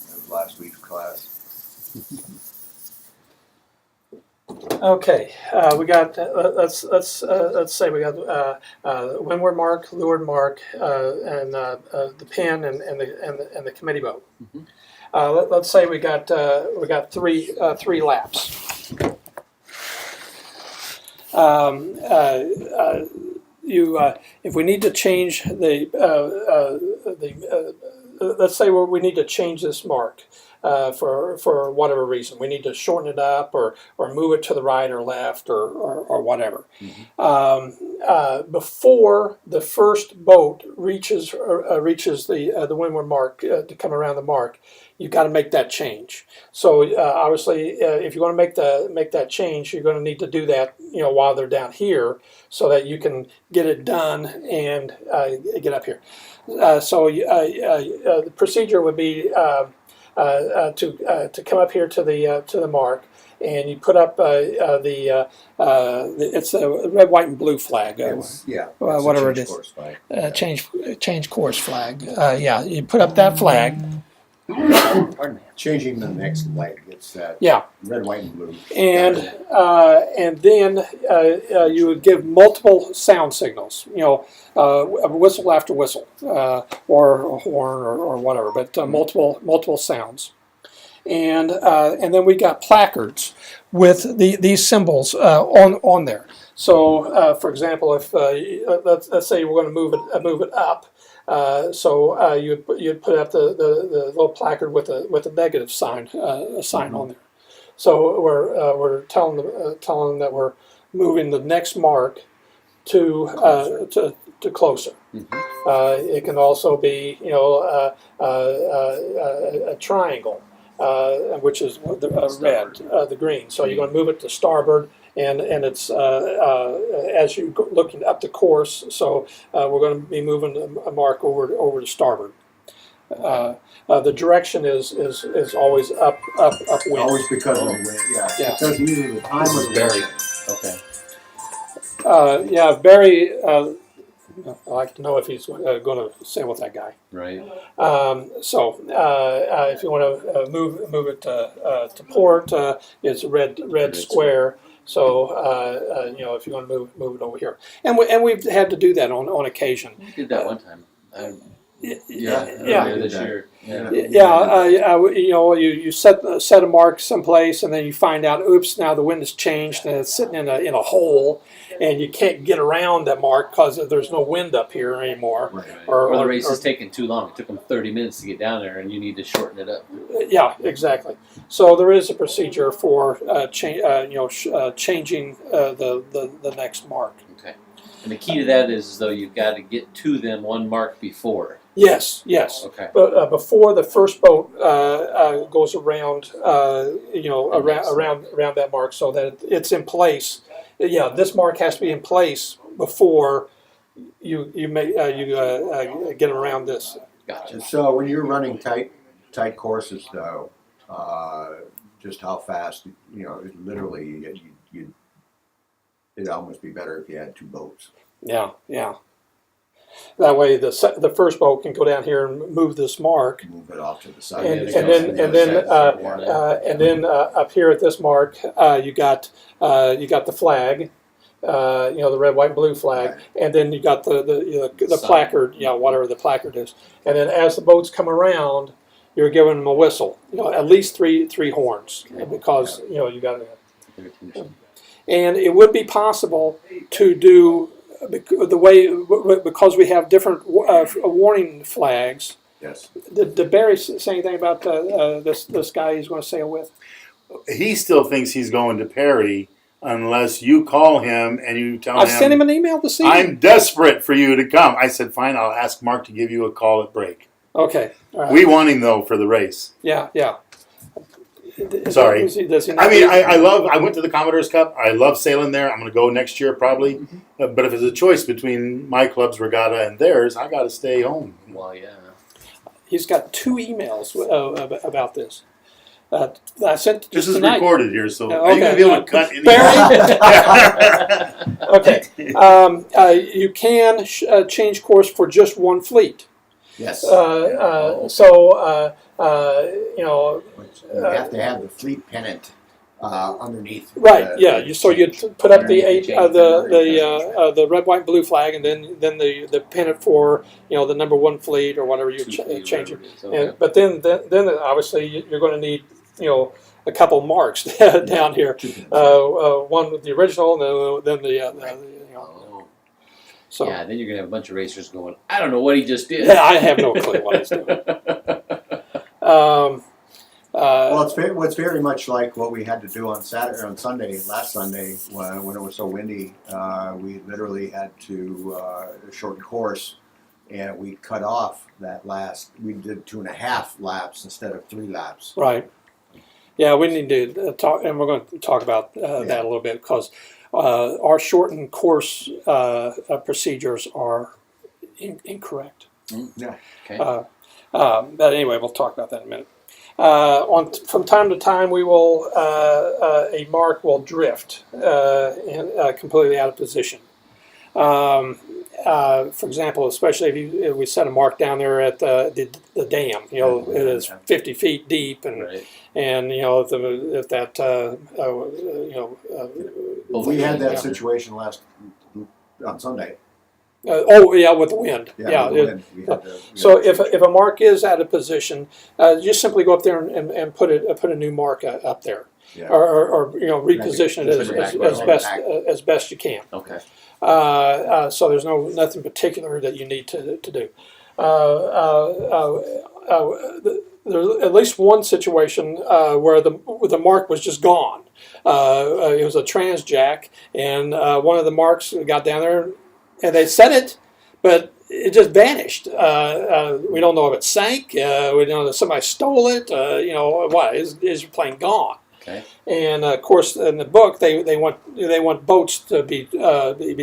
[SPEAKER 3] That was last week's class.
[SPEAKER 2] Okay, we got. Let's say we got windward mark, leeward mark, and the pin and the committee boat. Let's say we got three laps. If we need to change let's say we need to change this mark. For whatever reason, we need to shorten it up or move it to the right or left or whatever. Before the first boat reaches the windward mark to come around the mark, you've got to make that change. So obviously, if you want to make that change, you're going to need to do that while they're down here, so that you can get it done and get up here. So the procedure would be. To come up here to the mark, and you put up it's a red, white, and blue flag. Whatever it is. Change course flag. Yeah, you put up that flag.
[SPEAKER 1] Pardon me.
[SPEAKER 3] Changing the next leg. It's that red, white, and blue.
[SPEAKER 2] And then you would give multiple sound signals. Whistle after whistle, or a horn, or whatever. But multiple sounds. And then we got placards with these symbols on there. So, for example, if let's say we're going to move it up. So you'd put up the little placard with a negative sign on there. So we're telling them that we're moving the next mark to closer. It can also be a triangle, which is the red, the green. So you're going to move it to starboard. And it's as you're looking up the course, so we're going to be moving a mark over to starboard. The direction is always upwind.
[SPEAKER 3] Always because of the wind. Yeah. Because either the time was
[SPEAKER 1] Barry.
[SPEAKER 3] Okay.
[SPEAKER 2] Barry. I'd like to know if he's going to sail with that guy.
[SPEAKER 1] Right.
[SPEAKER 2] So if you want to move it to port, it's a red square. So if you want to move it over here, and we've had to do that on occasion.
[SPEAKER 1] We did that one time.
[SPEAKER 2] Yeah.
[SPEAKER 1] Earlier this year.
[SPEAKER 2] You set a mark someplace, and then you find out, oops, now the wind has changed, and it's sitting in a hole, and you can't get around that mark because there's no wind up here anymore.
[SPEAKER 3] Right.
[SPEAKER 1] Or the race is taking too long. It took them 30 minutes to get down there, and you need to shorten it up.
[SPEAKER 2] Yeah, exactly. So there is a procedure for changing the next mark.
[SPEAKER 1] Okay. And the key to that is, though, you've got to get to them one mark before.
[SPEAKER 2] Yes.
[SPEAKER 1] Okay.
[SPEAKER 2] But before the first boat goes around, around that mark, so that it's in place. Yeah, this mark has to be in place before you get around this.
[SPEAKER 1] Gotcha.
[SPEAKER 3] So when you're running tight courses, though, just how fast? Literally, it'd almost be better if you had two boats.
[SPEAKER 2] Yeah. That way, the first boat can go down here and move this mark,
[SPEAKER 3] Move it off to the side.
[SPEAKER 2] and
[SPEAKER 1] Yeah,
[SPEAKER 2] then up here at this mark, you got the flag, the red, white, and blue flag,
[SPEAKER 3] Right.
[SPEAKER 2] and then you got the
[SPEAKER 1] Sign.
[SPEAKER 2] placard, whatever the placard is, and then as the boats come around, you're giving them a whistle, at least three horns, because you got to. And it would be possible to do the way, because we have different warning flags.
[SPEAKER 3] Yes.
[SPEAKER 2] Did Barry say anything about this guy he's going to sail with?
[SPEAKER 4] He still thinks he's going to Perry unless you call him and you tell
[SPEAKER 2] I sent him an email this evening.
[SPEAKER 4] I'm desperate for you to come. I said, fine, I'll ask Mark to give you a call at break.
[SPEAKER 2] Okay. All right.
[SPEAKER 4] We want him, though, for the race.
[SPEAKER 2] Yeah.
[SPEAKER 4] Sorry.
[SPEAKER 2] Does he not
[SPEAKER 4] I mean, I went to the Commodore's Cup. I love sailing there. I'm going to go next year probably. But if it's a choice between my club's regatta and theirs, I got to stay home.
[SPEAKER 1] Well, yeah.
[SPEAKER 2] He's got 2 emails about this. I sent
[SPEAKER 4] This
[SPEAKER 2] just
[SPEAKER 4] is
[SPEAKER 2] tonight.
[SPEAKER 4] recorded here, so
[SPEAKER 2] Yeah,
[SPEAKER 4] are you going to be able to cut any
[SPEAKER 2] Barry? Okay. You can change course for just one fleet.
[SPEAKER 3] Yes. You have to have the fleet pennant underneath.
[SPEAKER 2] Right. Yeah. So you put up the
[SPEAKER 1] Underneath
[SPEAKER 2] the red, white, and blue flag, and then the pennant for the number 1 fleet or whatever you change it. And, but then obviously you're going to need a couple marks down here. One with the original, and then the. So
[SPEAKER 1] Yeah, then you're gonna have a bunch of racers going, I don't know what he just did.
[SPEAKER 2] yeah, I have no clue what he's doing.
[SPEAKER 3] Well, it's very much like what we had to do on last Sunday, when it was so windy. We literally had to shorten course, and we cut off that last. We did 2.5 laps instead of 3 laps.
[SPEAKER 2] Right. Yeah, we need to talk, and we're going to talk about that a little bit, because our shortened course procedures are incorrect.
[SPEAKER 3] Yeah.
[SPEAKER 1] Okay.
[SPEAKER 2] But anyway, we'll talk about that in a minute. From time to time, we will a mark will drift completely out of position. For example, especially if we set a mark down there at the dam, it is 50 feet deep, and
[SPEAKER 1] Right.
[SPEAKER 2] and if that
[SPEAKER 3] We had that situation on Sunday.
[SPEAKER 2] with the wind.
[SPEAKER 3] With the wind. We had to-
[SPEAKER 2] So if a mark is out of position, just simply go up there and put a new mark up there,
[SPEAKER 3] Yeah.
[SPEAKER 2] or reposition it as best you can.
[SPEAKER 1] Okay.
[SPEAKER 2] So there's nothing particular that you need to do. There's at least one situation where the mark was just gone. It was a transjack, and one of the marks got down there, and they set it, but it just vanished. We don't know if it sank. We don't know if somebody stole it. What is plain gone.
[SPEAKER 1] Okay.
[SPEAKER 2] And of course, in the book, they want boats to be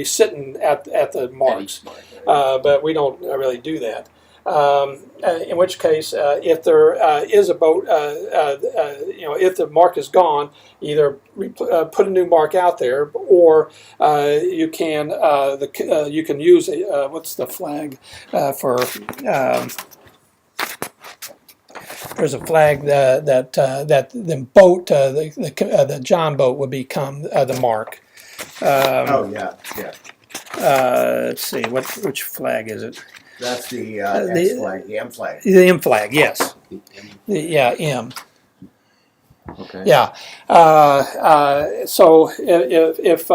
[SPEAKER 2] sitting at the marks, but we don't really do that. In which case, if there is a boat, if the mark is gone, either put a new mark out there, or you can use what's the flag for. There's a flag that the boat, the John boat, would become the mark.
[SPEAKER 3] Yeah.
[SPEAKER 2] Let's see, which flag is it?
[SPEAKER 3] That's the X flag, the M flag.
[SPEAKER 2] The M flag, yes. M.
[SPEAKER 1] Okay.
[SPEAKER 2] Yeah. So if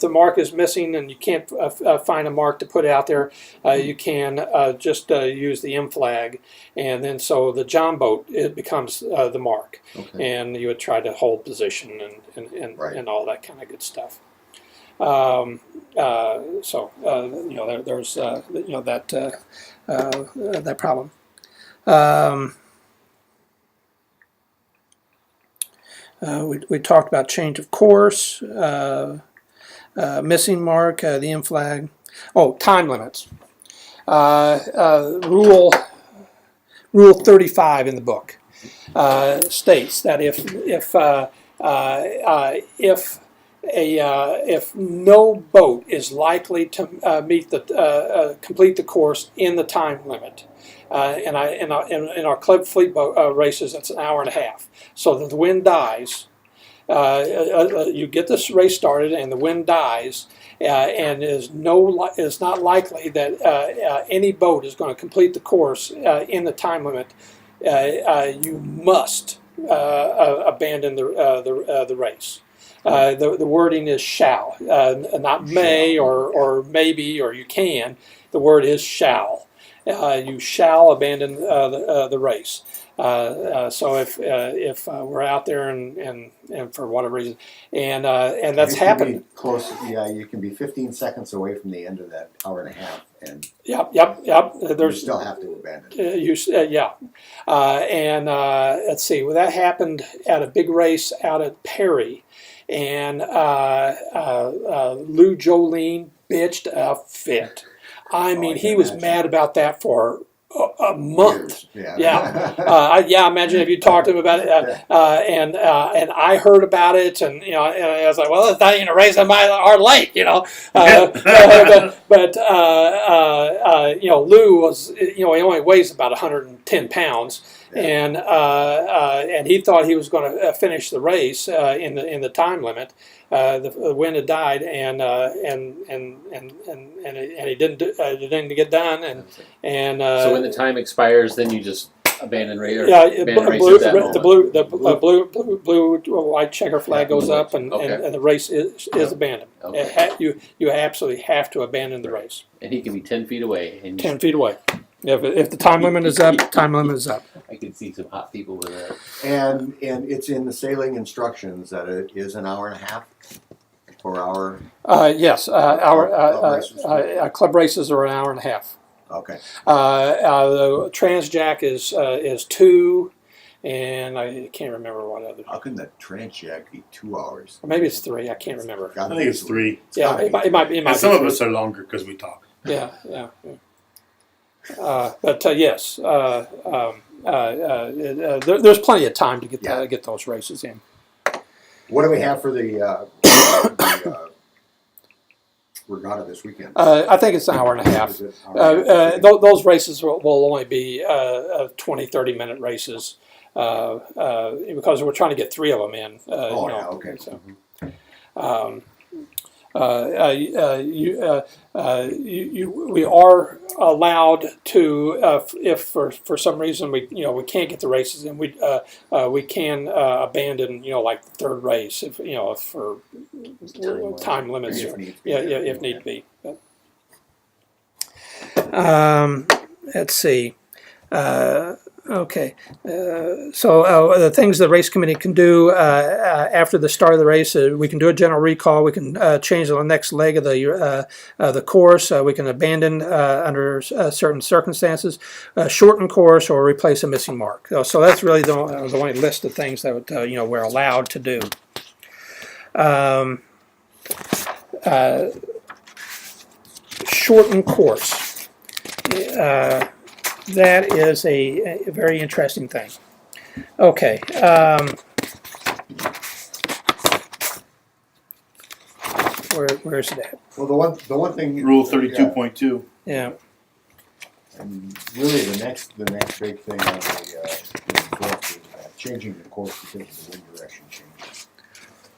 [SPEAKER 2] the mark is missing and you can't find a mark to put out there, you can just use the M flag, and then so the John boat, it becomes the mark, and you would try to hold position and all that kind of good stuff. There's that problem. We talked about change of course, missing mark, the M flag. Oh, time limits. Rule 35 in the book states that if if no boat is likely to complete the course in the time limit. In our club fleet boat races, it's an hour and a half. So that the wind dies. You get this race started, and the wind dies, and is not likely that any boat is going to complete the course in the time limit. You must abandon the race. The wording is shall, not may or maybe or you can. The word is shall. You shall abandon the race. So if we're out there and for whatever reason, and that's
[SPEAKER 3] You can
[SPEAKER 2] happened.
[SPEAKER 3] be close. Yeah, you can be 15 seconds away from the end of that hour and a half, and
[SPEAKER 2] Yep.
[SPEAKER 3] you still have to abandon.
[SPEAKER 2] And let's see. Well, that happened at a big race out at Perry, and Lou Jolene bitched a fit. I mean,
[SPEAKER 3] I
[SPEAKER 2] he
[SPEAKER 3] can
[SPEAKER 2] was
[SPEAKER 3] imagine.
[SPEAKER 2] mad about that for a month.
[SPEAKER 3] Years.
[SPEAKER 2] Yeah. Imagine if you talked to him about it, and I heard about it, and I was like, well, it's not even a race on our lake, Lou was, he only weighs about 110 pounds. And he thought he was going to finish the race in the time limit. The wind had died, and he didn't get done. And
[SPEAKER 1] So when the time expires, then you just abandon race.
[SPEAKER 2] The blue white checker flag goes up, and the race is abandoned.
[SPEAKER 1] Okay.
[SPEAKER 2] You absolutely have to abandon the race.
[SPEAKER 1] And he can be 10 feet away. And
[SPEAKER 2] 10 feet away. If the time limit is up, time limit is up.
[SPEAKER 1] I can see some hot people with that.
[SPEAKER 3] And it's in the sailing instructions that it is an hour and a half for our.
[SPEAKER 2] Yes, club races are an hour and a half.
[SPEAKER 3] Okay.
[SPEAKER 2] The Transjack is 2, and I can't remember what other.
[SPEAKER 3] How can the Transjack be 2 hours?
[SPEAKER 2] Or maybe it's 3. I can't remember.
[SPEAKER 3] Gotta
[SPEAKER 4] I think
[SPEAKER 3] be
[SPEAKER 4] it's 3.
[SPEAKER 2] Yeah, it might be.
[SPEAKER 4] And some of us are longer because we talk.
[SPEAKER 2] Yeah. But yes, there's plenty of time to get those races in.
[SPEAKER 3] What do we have for the regatta this weekend?
[SPEAKER 2] I think it's an hour and a half.
[SPEAKER 3] Is it hour and a half?
[SPEAKER 2] Those races will only be 20, 30-minute races because we're trying to get 3 of them in.
[SPEAKER 3] Okay.
[SPEAKER 2] So, we are allowed to, if for some reason we can't get the races in, we can abandon like the 3rd race if for time limits if need be. Let's see. Okay, so the things the race committee can do after the start of the race, we can do a general recall. We can change the next leg of the course. We can abandon under certain circumstances, shorten course, or replace a missing mark. So that's really the only list of things that we're allowed to do. Shorten course. That is a very interesting thing. Okay. Where's it at?
[SPEAKER 3] Well, the one thing.
[SPEAKER 4] Rule 32.2.
[SPEAKER 2] Yeah.
[SPEAKER 3] And really, the next big thing on the course is changing the course because of the wind direction changes.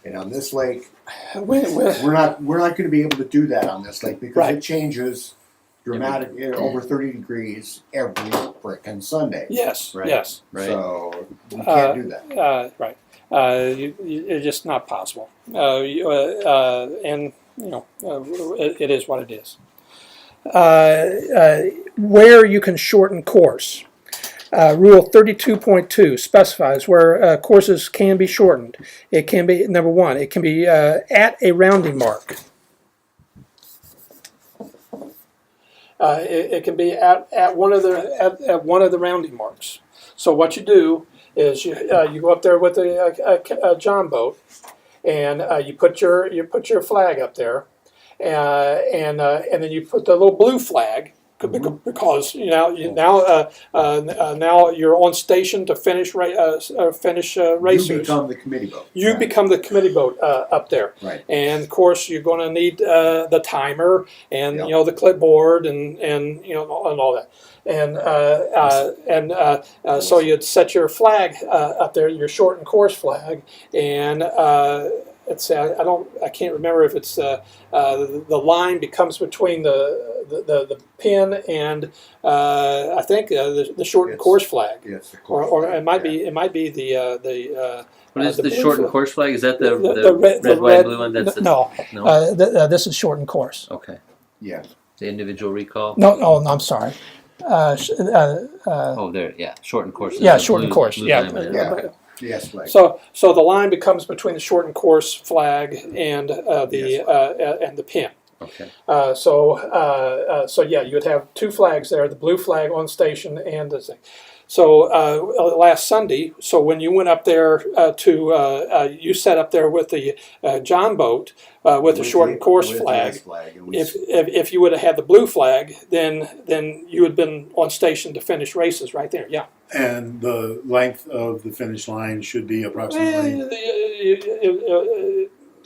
[SPEAKER 3] And on this lake, we're not going to be able to do that on this lake because it changes dramatically over 30 degrees every frickin' Sunday.
[SPEAKER 2] Yes.
[SPEAKER 1] Right.
[SPEAKER 2] Yes.
[SPEAKER 1] Right.
[SPEAKER 3] So we can't do that.
[SPEAKER 2] Right. It's just not possible. And it is what it is. Where you can shorten course. Rule 32.2 specifies where courses can be shortened. It can be, number 1, it can be at a rounding mark. It can be at one of the rounding marks. So what you do is you go up there with a John boat, and you put your flag up there, and then you put the little blue flag because now you're on station to finish racers.
[SPEAKER 3] You become the committee boat.
[SPEAKER 2] You become the committee boat up there,
[SPEAKER 3] Right.
[SPEAKER 2] and of course you're going to need the timer and
[SPEAKER 3] Yep.
[SPEAKER 2] the clipboard and all that, so you'd set your flag up there, your shortened course flag, and I can't remember if it's the line becomes between the pin and I think the shortened course flag,
[SPEAKER 3] Yes, of
[SPEAKER 2] or
[SPEAKER 3] course.
[SPEAKER 2] it might be the
[SPEAKER 1] What is
[SPEAKER 2] the
[SPEAKER 1] the
[SPEAKER 2] blue
[SPEAKER 1] shortened
[SPEAKER 2] flag.
[SPEAKER 1] course flag? Is that the
[SPEAKER 2] red,
[SPEAKER 1] red, white, blue one? That's
[SPEAKER 2] no.
[SPEAKER 1] no.
[SPEAKER 2] This is shortened course.
[SPEAKER 1] Okay.
[SPEAKER 3] Yeah.
[SPEAKER 1] The individual recall.
[SPEAKER 2] No, I'm sorry.
[SPEAKER 1] Oh, there. Yeah. Shortened course. is
[SPEAKER 2] Yeah,
[SPEAKER 1] the
[SPEAKER 2] shortened
[SPEAKER 1] blue-
[SPEAKER 2] course.
[SPEAKER 1] blue
[SPEAKER 2] Yeah.
[SPEAKER 1] line with it.
[SPEAKER 3] Yeah. Yes, flag.
[SPEAKER 2] So the line becomes between the shortened course flag and the pin.
[SPEAKER 1] Okay.
[SPEAKER 2] So yeah, you would have two flags there: the blue flag on station and the thing. So last Sunday, so when you went up there you set up there with the John boat with the shortened course
[SPEAKER 3] with the
[SPEAKER 2] flag.
[SPEAKER 3] ice flag, and we
[SPEAKER 2] If you would have had the blue flag, then you would have been on station to finish races right there. Yeah.
[SPEAKER 4] And the length of the finish line should be approximately.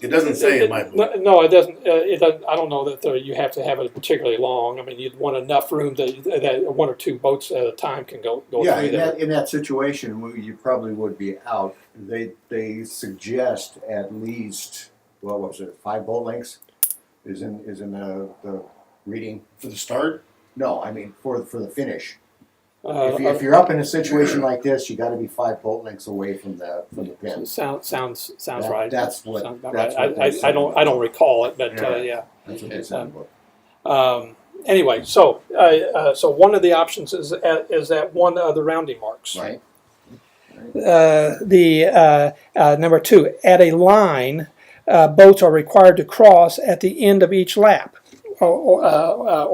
[SPEAKER 4] It doesn't say in my book.
[SPEAKER 2] No, it doesn't. It doesn't. I don't know that you have to have it particularly long. I mean, you'd want enough room that one or two boats at a time can go
[SPEAKER 3] yeah,
[SPEAKER 2] through there.
[SPEAKER 3] in that situation, you probably would be out. They suggest at least, well, what was it, 5 boat lengths? Is in the reading
[SPEAKER 4] For the start?
[SPEAKER 3] No, I mean for the finish.
[SPEAKER 2] Uh,
[SPEAKER 3] If you're up in a situation like this, you got to be 5 boat lengths away from the pin.
[SPEAKER 2] sounds
[SPEAKER 3] That-
[SPEAKER 2] right.
[SPEAKER 3] that's what-
[SPEAKER 2] Sounds about
[SPEAKER 3] that's
[SPEAKER 2] right.
[SPEAKER 3] what they're
[SPEAKER 2] I don't recall it, but
[SPEAKER 3] Yeah.
[SPEAKER 2] yeah.
[SPEAKER 3] That's what they said.
[SPEAKER 2] Anyway, so one of the options is that one of the rounding marks.
[SPEAKER 3] Right.
[SPEAKER 2] Number 2, at a line, boats are required to cross at the end of each lap, or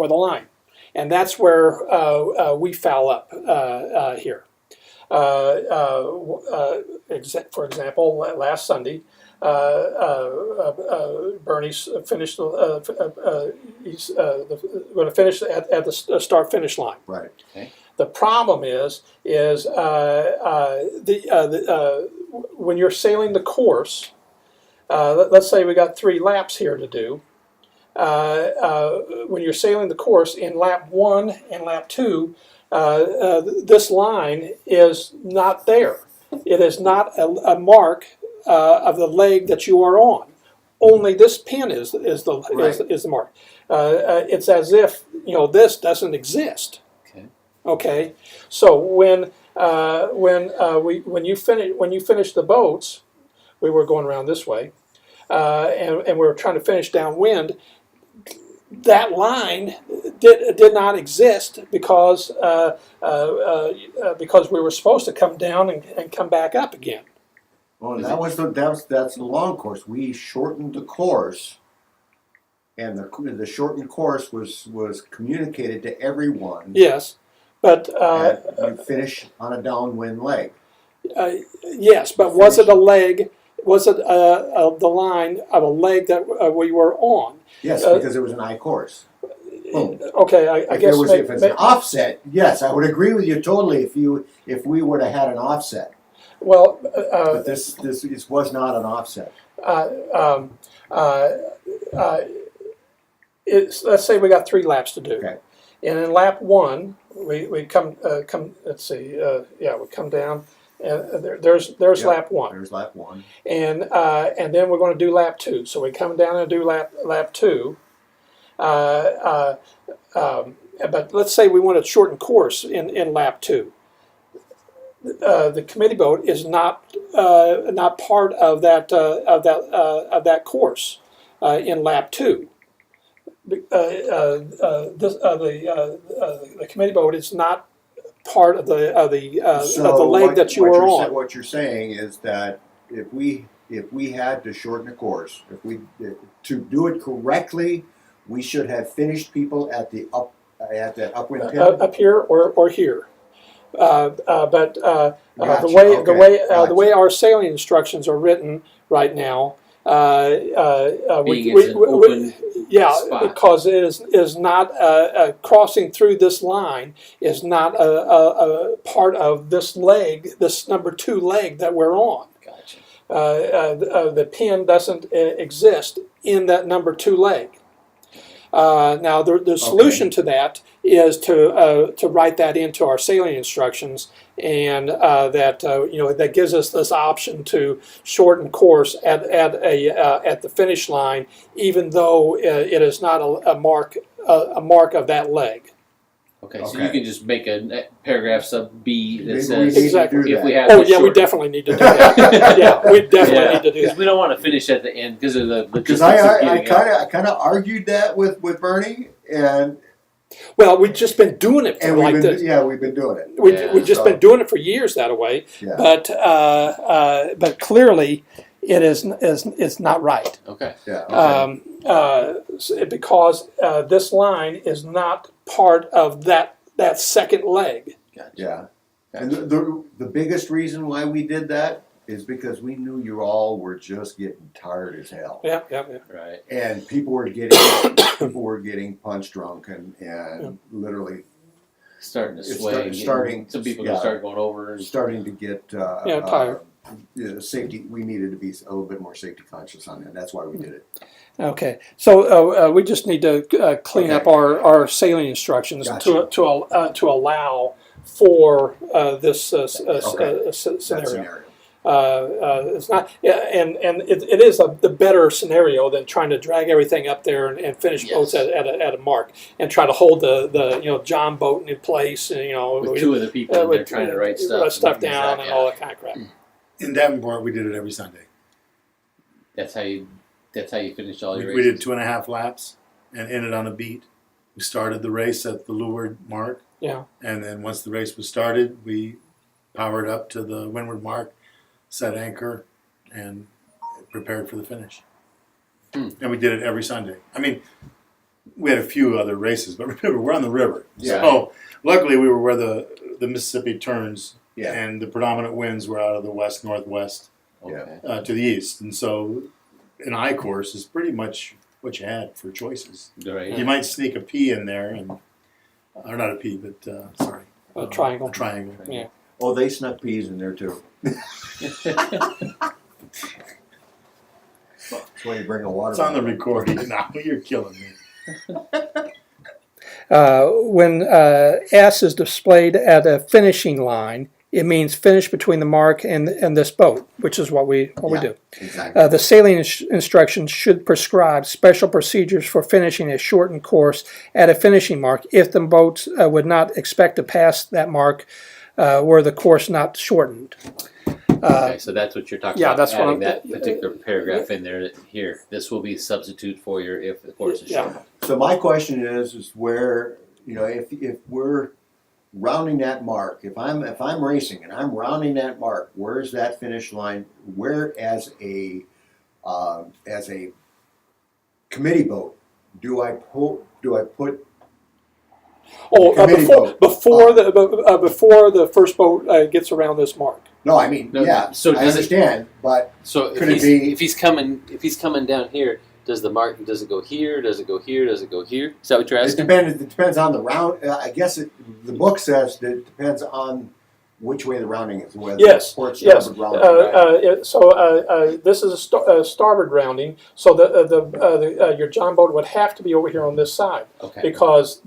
[SPEAKER 2] the line, and that's where we foul up here. For example, last Sunday, Bernie's finished. He's going to finish at the start-finish line.
[SPEAKER 3] Right.
[SPEAKER 2] The problem is when you're sailing the course. Let's say we got 3 laps here to do. When you're sailing the course in lap 1 and lap 2, this line is not there. It is not a mark of the leg that you are on. Only this pin is the mark. It's as if this doesn't exist. Okay. So when you finish the boats, we were going around this way, and we were trying to finish downwind. That line did not exist because we were supposed to come down and come back up again.
[SPEAKER 3] Well, that's the long course. We shortened the course, and the shortened course was communicated to everyone.
[SPEAKER 2] Yes, but
[SPEAKER 3] you finish on a downwind leg.
[SPEAKER 2] yes, but was it a leg? Was it the line of a leg that we were on?
[SPEAKER 3] Yes, because it was an I course. Boom.
[SPEAKER 2] Okay, I guess
[SPEAKER 3] If it's an offset, yes, I would agree with you totally. If we would have had an offset,
[SPEAKER 2] well,
[SPEAKER 3] but this was not an offset.
[SPEAKER 2] Let's say we got 3 laps to do,
[SPEAKER 3] Okay.
[SPEAKER 2] and in lap 1 we come. Let's see, we come down, and there's
[SPEAKER 3] Yep,
[SPEAKER 2] lap 1.
[SPEAKER 3] There's lap 1.
[SPEAKER 2] And then we're going to do lap 2. So we come down and do lap 2. But let's say we want to shorten course in lap 2. The committee boat is not part of that course in lap 2. The committee boat is not part of the leg that you are on.
[SPEAKER 3] What you're saying is that if we had to shorten a course, to do it correctly, we should have finished people at the upwind pin.
[SPEAKER 2] Up here or here. But
[SPEAKER 3] Gotcha.
[SPEAKER 2] the way
[SPEAKER 3] Okay.
[SPEAKER 2] our sailing instructions are written right now,
[SPEAKER 1] Being it's an open
[SPEAKER 2] yeah,
[SPEAKER 1] spot.
[SPEAKER 2] because it is not crossing through this line is not a part of this leg, this number 2 leg that we're on.
[SPEAKER 1] Gotcha.
[SPEAKER 2] The pin doesn't exist in that number 2 leg. Now the solution to that is to write that into our sailing instructions, and that gives us this option to shorten course at the finish line, even though it is not a mark of that leg.
[SPEAKER 1] Okay, so you can just make a paragraph sub B that
[SPEAKER 3] Maybe we
[SPEAKER 1] says
[SPEAKER 3] need to
[SPEAKER 2] Exactly.
[SPEAKER 3] do
[SPEAKER 1] if we
[SPEAKER 3] that.
[SPEAKER 1] have
[SPEAKER 2] Oh
[SPEAKER 1] to
[SPEAKER 2] yeah, we
[SPEAKER 1] shorten-
[SPEAKER 2] definitely need to do that. Yeah, we definitely need to do
[SPEAKER 1] because
[SPEAKER 2] that.
[SPEAKER 1] we don't want to finish at the end because of the
[SPEAKER 3] Because
[SPEAKER 1] logistics of
[SPEAKER 3] I
[SPEAKER 1] getting out.
[SPEAKER 3] kind of argued that with Bernie, and
[SPEAKER 2] Well, we've just been doing it for
[SPEAKER 3] we've
[SPEAKER 2] like
[SPEAKER 3] been
[SPEAKER 2] this.
[SPEAKER 3] we've been doing it.
[SPEAKER 2] We've just
[SPEAKER 3] So,
[SPEAKER 2] been doing it for years that way,
[SPEAKER 3] Yeah.
[SPEAKER 2] but clearly it is not right.
[SPEAKER 1] Okay.
[SPEAKER 3] Yeah. Okay.
[SPEAKER 2] Because this line is not part of that second leg.
[SPEAKER 1] Gotcha.
[SPEAKER 3] Yeah. And the biggest reason why we did that is because we knew you all were just getting tired as hell.
[SPEAKER 2] Yeah.
[SPEAKER 1] Right.
[SPEAKER 3] And people were getting punch drunk and literally
[SPEAKER 1] Starting to
[SPEAKER 3] It's
[SPEAKER 1] sway.
[SPEAKER 3] starting-
[SPEAKER 1] Some people
[SPEAKER 3] yeah.
[SPEAKER 1] can start going over. And,
[SPEAKER 3] starting to get
[SPEAKER 2] Tired.
[SPEAKER 3] Safety. We needed to be a little bit more safety conscious on that. That's why we did it.
[SPEAKER 2] Okay. So we just need to clean up our sailing instructions
[SPEAKER 3] Gotcha.
[SPEAKER 2] to allow for this
[SPEAKER 3] That
[SPEAKER 2] scenario.
[SPEAKER 3] scenario.
[SPEAKER 2] It's not, and it is the better scenario than trying to drag everything up there and finish
[SPEAKER 1] Yes.
[SPEAKER 2] boats at a mark and try to hold the John boat in place, and
[SPEAKER 1] with 2 other people in there
[SPEAKER 2] with,
[SPEAKER 1] trying to write stuff.
[SPEAKER 2] down and all that kind of crap.
[SPEAKER 4] In Davenport, we did it every Sunday.
[SPEAKER 1] That's how you finished all your
[SPEAKER 4] We
[SPEAKER 1] races.
[SPEAKER 4] did 2.5 laps and ended on a beat. We started the race at the leeward mark,
[SPEAKER 2] Yeah.
[SPEAKER 4] and then once the race was started, we powered up to the windward mark, set anchor, and prepared for the finish. And we did it every Sunday. I mean, we had a few other races, but remember, we're on the river.
[SPEAKER 3] Yeah.
[SPEAKER 4] So luckily, we were where the Mississippi turns,
[SPEAKER 3] Yeah.
[SPEAKER 4] and the predominant winds were out of the west-northwest
[SPEAKER 1] Okay.
[SPEAKER 4] to the east. And so an I course is pretty much what you had for choices.
[SPEAKER 1] Right.
[SPEAKER 4] You might sneak a P in there, or not a P, but sorry.
[SPEAKER 2] A triangle.
[SPEAKER 4] A triangle.
[SPEAKER 2] Yeah.
[SPEAKER 3] Oh, they snuck peas in there too. That's why you bring a water.
[SPEAKER 4] It's on the
[SPEAKER 3] bottle.
[SPEAKER 4] recording now. You're killing me.
[SPEAKER 2] When S is displayed at a finishing line, it means finish between the mark and this boat, which is what we
[SPEAKER 3] Yeah.
[SPEAKER 2] do.
[SPEAKER 3] Exactly.
[SPEAKER 2] The sailing instructions should prescribe special procedures for finishing a shortened course at a finishing mark if the boats would not expect to pass that mark were the course not shortened.
[SPEAKER 1] Okay, so that's what you're talking
[SPEAKER 2] yeah,
[SPEAKER 1] about.
[SPEAKER 2] that's what
[SPEAKER 1] adding
[SPEAKER 2] I'm-
[SPEAKER 1] that particular paragraph in there. Here, this will be substitute for your if the course is
[SPEAKER 2] Yeah.
[SPEAKER 1] short.
[SPEAKER 3] So my question is where, if we're rounding that mark, if I'm racing and I'm rounding that mark, where's that finish line? Where as a committee boat do I put
[SPEAKER 2] Oh,
[SPEAKER 3] committee boat.
[SPEAKER 2] before the first boat gets around this mark.
[SPEAKER 3] No, I mean,
[SPEAKER 1] No,
[SPEAKER 3] yeah,
[SPEAKER 1] so
[SPEAKER 3] I
[SPEAKER 1] does it-
[SPEAKER 3] understand, but
[SPEAKER 1] So
[SPEAKER 3] Could it be-
[SPEAKER 1] if he's coming down here, does the mark does it go here? Does it go here? Does it go here? Is that what you're
[SPEAKER 3] it
[SPEAKER 1] asking?
[SPEAKER 3] depends on the round. I guess the book says that it depends on which way the rounding is. Whether
[SPEAKER 2] Yes,
[SPEAKER 3] it's port,
[SPEAKER 2] yes.
[SPEAKER 3] starboard, rounding, right?
[SPEAKER 2] This is a starboard rounding, so your John boat would have to be over here on this side
[SPEAKER 1] Okay.
[SPEAKER 2] because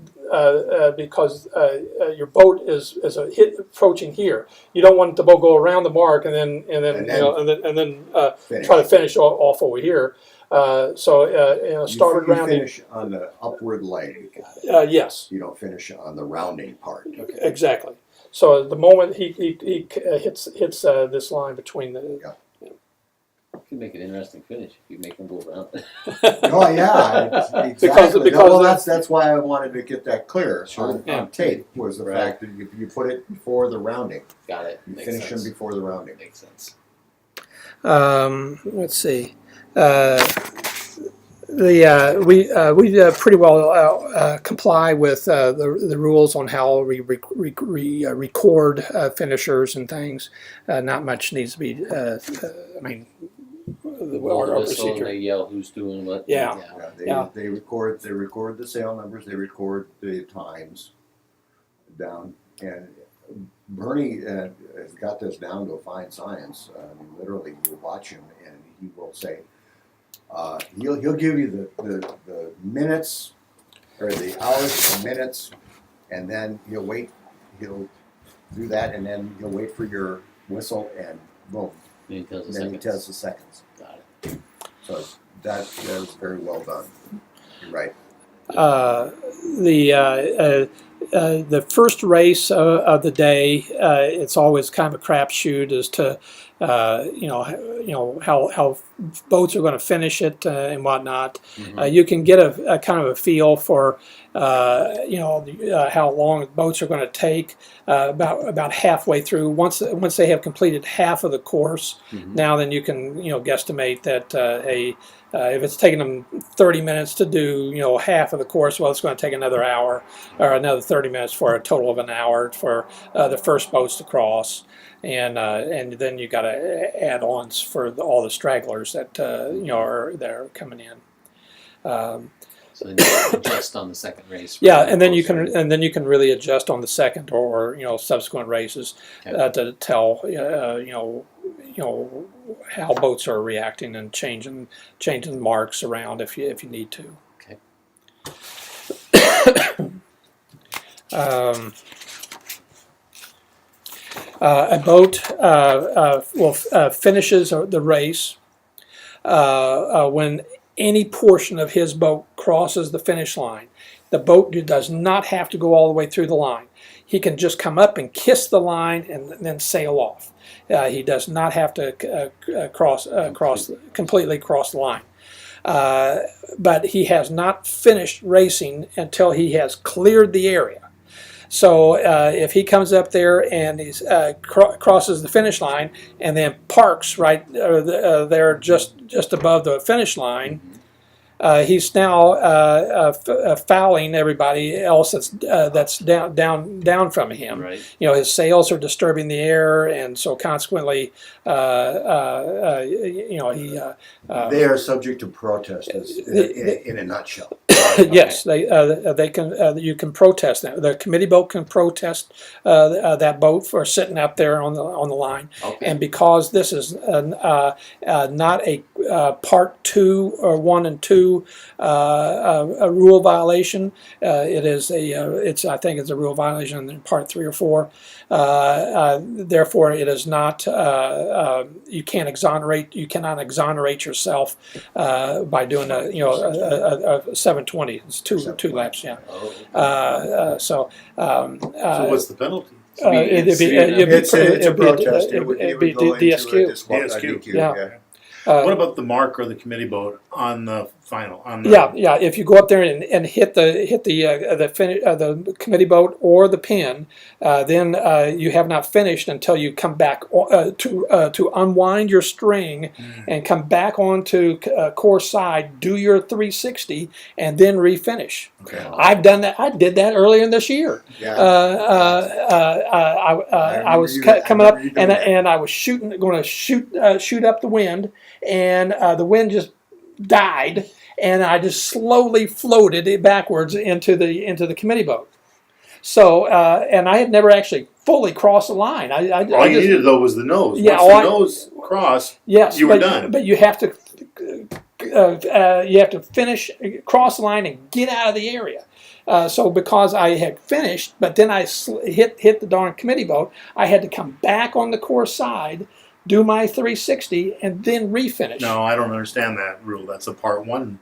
[SPEAKER 2] your boat is approaching here. You don't want the boat go around the mark and then
[SPEAKER 3] Finish.
[SPEAKER 2] try to finish off over here. Starboard
[SPEAKER 3] you
[SPEAKER 2] rounding.
[SPEAKER 3] finish on the upward leg.
[SPEAKER 2] Yes,
[SPEAKER 3] You don't finish on the rounding part.
[SPEAKER 2] exactly. So the moment he hits this line between the
[SPEAKER 1] You can make an interesting finish if you make them go around.
[SPEAKER 3] Oh yeah, exactly.
[SPEAKER 2] because
[SPEAKER 3] that's why I wanted to get that clear
[SPEAKER 1] Sure.
[SPEAKER 3] on tape was the
[SPEAKER 1] Right.
[SPEAKER 3] fact that you put it before the rounding.
[SPEAKER 1] Got it.
[SPEAKER 3] You
[SPEAKER 1] Makes
[SPEAKER 3] finish
[SPEAKER 1] sense.
[SPEAKER 3] them before the rounding.
[SPEAKER 1] Makes sense.
[SPEAKER 2] let's see. We pretty well comply with the rules on how we record finishers and things. Not much needs to be.
[SPEAKER 1] Blow the
[SPEAKER 2] our
[SPEAKER 1] whistle and
[SPEAKER 2] procedure.
[SPEAKER 1] they yell who's doing what.
[SPEAKER 2] Yeah.
[SPEAKER 3] Yeah, they
[SPEAKER 2] Yeah.
[SPEAKER 3] record the sale numbers, they record the times down, and Bernie has got this down to a fine science. Literally, you watch him, and he will say, he'll give you the minutes or the hours and minutes, and then he'll do that, and then he'll wait for your whistle, and boom,
[SPEAKER 1] And he tells the
[SPEAKER 3] and then he
[SPEAKER 1] seconds.
[SPEAKER 3] tells the seconds.
[SPEAKER 1] Got it.
[SPEAKER 3] So that is very well done. You're right.
[SPEAKER 2] The first race of the day, it's always kind of a crapshoot as to how boats are going to finish it and whatnot.
[SPEAKER 1] Mhm.
[SPEAKER 2] You can get a kind of a feel for how long boats are going to take about halfway through. Once they have completed half of the course,
[SPEAKER 1] Mhm.
[SPEAKER 2] now then you can guesstimate that if it's taking them 30 minutes to do half of the course, well, it's going to take another hour or another 30 minutes for a total of an hour for the first boats to cross. And then you got to add ons for all the stragglers that are coming in.
[SPEAKER 1] So then you adjust on the second race.
[SPEAKER 2] Yeah, and then you can really adjust on the second or subsequent races
[SPEAKER 1] Okay.
[SPEAKER 2] to tell how boats are reacting and changing marks around if you need to.
[SPEAKER 1] Okay.
[SPEAKER 2] A boat finishes the race when any portion of his boat crosses the finish line. The boat does not have to go all the way through the line. He can just come up and kiss the line and then sail off. He does not have to completely cross the line. But he has not finished racing until he has cleared the area. So if he comes up there and he crosses the finish line and then parks right there just above the finish line, he's now fouling everybody else that's down from him.
[SPEAKER 1] Right.
[SPEAKER 2] His sails are disturbing the air, and so consequently, he.
[SPEAKER 3] They are subject to protest in a nutshell.
[SPEAKER 2] Yes, they can. You can protest that. The committee boat can protest that boat for sitting up there on the line.
[SPEAKER 1] Okay.
[SPEAKER 2] And because this is not a part 2 or 1 and 2 a rule violation, it is I think it's a rule violation in part 3 or 4. Therefore, it is not. You cannot exonerate yourself by doing a 720. It's two laps. Yeah.
[SPEAKER 1] Oh.
[SPEAKER 2] So
[SPEAKER 4] what's the penalty?
[SPEAKER 3] It's a protest. It would go into a
[SPEAKER 2] DSQ.
[SPEAKER 3] Yeah.
[SPEAKER 4] What about the mark or the committee boat on the final?
[SPEAKER 2] Yeah. If you go up there and hit the committee boat or the pin, then you have not finished until you come back to unwind your string and come back onto course side, do your 360, and then refinish.
[SPEAKER 3] Okay.
[SPEAKER 2] I've done that. I did that earlier in this year.
[SPEAKER 3] Yeah.
[SPEAKER 2] I was coming up and I was going to shoot up the wind, and the wind just died, and I just slowly floated it backwards into the committee boat. So and I had never actually fully crossed the line.
[SPEAKER 4] All you needed though was the nose.
[SPEAKER 2] Yeah,
[SPEAKER 4] Once the nose crossed,
[SPEAKER 2] yes,
[SPEAKER 4] you were done.
[SPEAKER 2] But you have to finish, cross the line, and get out of the area. So because I had finished, but then I hit the darn committee boat, I had to come back on the course side, do my 360, and then refinish.
[SPEAKER 4] No, I don't understand that rule. That's a part 1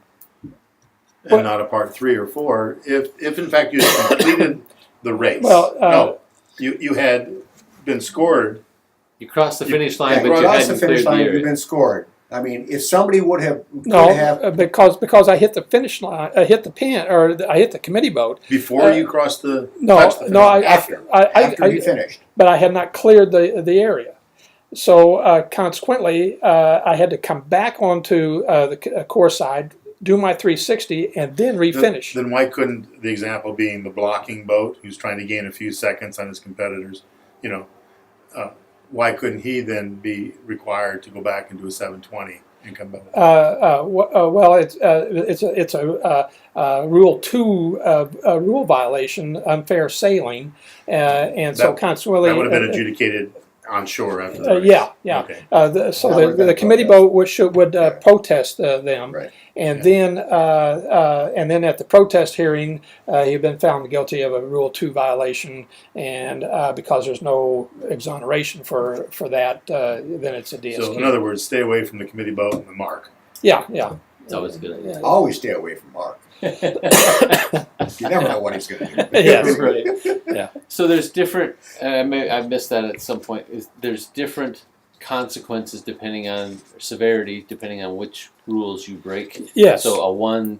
[SPEAKER 4] and not a part 3 or 4. If in fact you had completed the race, you had been scored.
[SPEAKER 1] You crossed the finish line, but you
[SPEAKER 3] across
[SPEAKER 1] hadn't
[SPEAKER 3] the finish
[SPEAKER 1] cleared the
[SPEAKER 3] line,
[SPEAKER 1] area.
[SPEAKER 3] you've been scored. I mean, if somebody would have,
[SPEAKER 2] because I hit the finish line, I hit the pin, or I hit the committee boat
[SPEAKER 4] Before you crossed the
[SPEAKER 2] after
[SPEAKER 3] you finished.
[SPEAKER 2] but I had not cleared the area. So consequently, I had to come back onto the course side, do my 360, and then refinish.
[SPEAKER 4] Then why couldn't the example being the blocking boat who's trying to gain a few seconds on his competitors, why couldn't he then be required to go back and do a 720 income bonus?
[SPEAKER 2] Well, it's a Rule 2 rule violation, unfair sailing, and so
[SPEAKER 4] That
[SPEAKER 2] consequently,
[SPEAKER 4] That would have been adjudicated on shore after the race.
[SPEAKER 2] yeah.
[SPEAKER 4] Okay.
[SPEAKER 2] So
[SPEAKER 3] That would've been
[SPEAKER 2] the
[SPEAKER 3] a
[SPEAKER 2] committee
[SPEAKER 3] protest.
[SPEAKER 2] vote would
[SPEAKER 3] Yeah.
[SPEAKER 2] protest them,
[SPEAKER 3] Right.
[SPEAKER 2] and
[SPEAKER 4] Yeah.
[SPEAKER 2] then at the protest hearing, he'd been found guilty of a Rule 2 violation, and because there's no exoneration for that, then it's a DSQ.
[SPEAKER 4] So in other words, stay away from the committee boat and the mark.
[SPEAKER 2] Yeah.
[SPEAKER 1] That was a good idea.
[SPEAKER 3] Always stay away from Mark. You never know what he's going to do.
[SPEAKER 2] Yes.
[SPEAKER 1] Right. So there's different. I missed that at some point. There's different consequences depending on severity, depending on which rules you break.
[SPEAKER 2] Yes.
[SPEAKER 1] So all the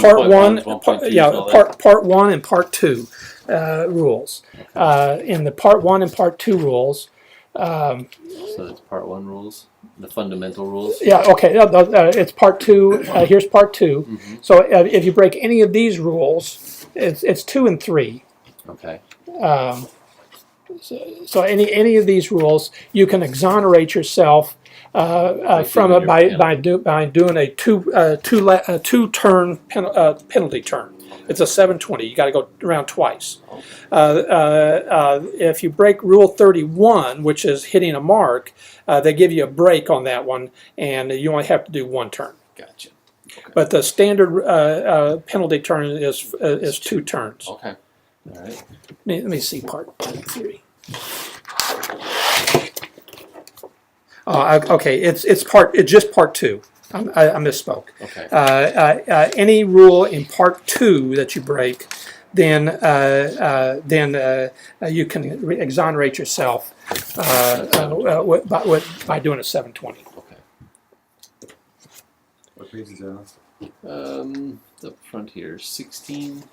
[SPEAKER 2] Part 1,
[SPEAKER 1] 1.2s,
[SPEAKER 2] part 1 and part 2 rules. In the part 1 and part 2 rules,
[SPEAKER 1] So that's part 1 rules, the fundamental rules.
[SPEAKER 2] yeah, okay, it's part 2. Here's part 2.
[SPEAKER 1] Mm-hmm.
[SPEAKER 2] So if you break any of these rules, it's 2 and 3.
[SPEAKER 1] Okay.
[SPEAKER 2] So any of these rules, you can exonerate yourself from it by doing a two turn penalty turn. It's a 720. You got to go around twice. If you break Rule 31, which is hitting a mark, they give you a break on that one, and you only have to do 1 turn.
[SPEAKER 1] Gotcha. Okay.
[SPEAKER 2] But the standard penalty turn is 2 turns.
[SPEAKER 1] Okay. All right.
[SPEAKER 2] Let me see part 3. Okay, it's just part 2. I misspoke.
[SPEAKER 1] Okay.
[SPEAKER 2] Any rule in part 2 that you break, then you can exonerate yourself by doing a 720.
[SPEAKER 1] Okay.
[SPEAKER 3] What page is that on?
[SPEAKER 1] Up front here, 16.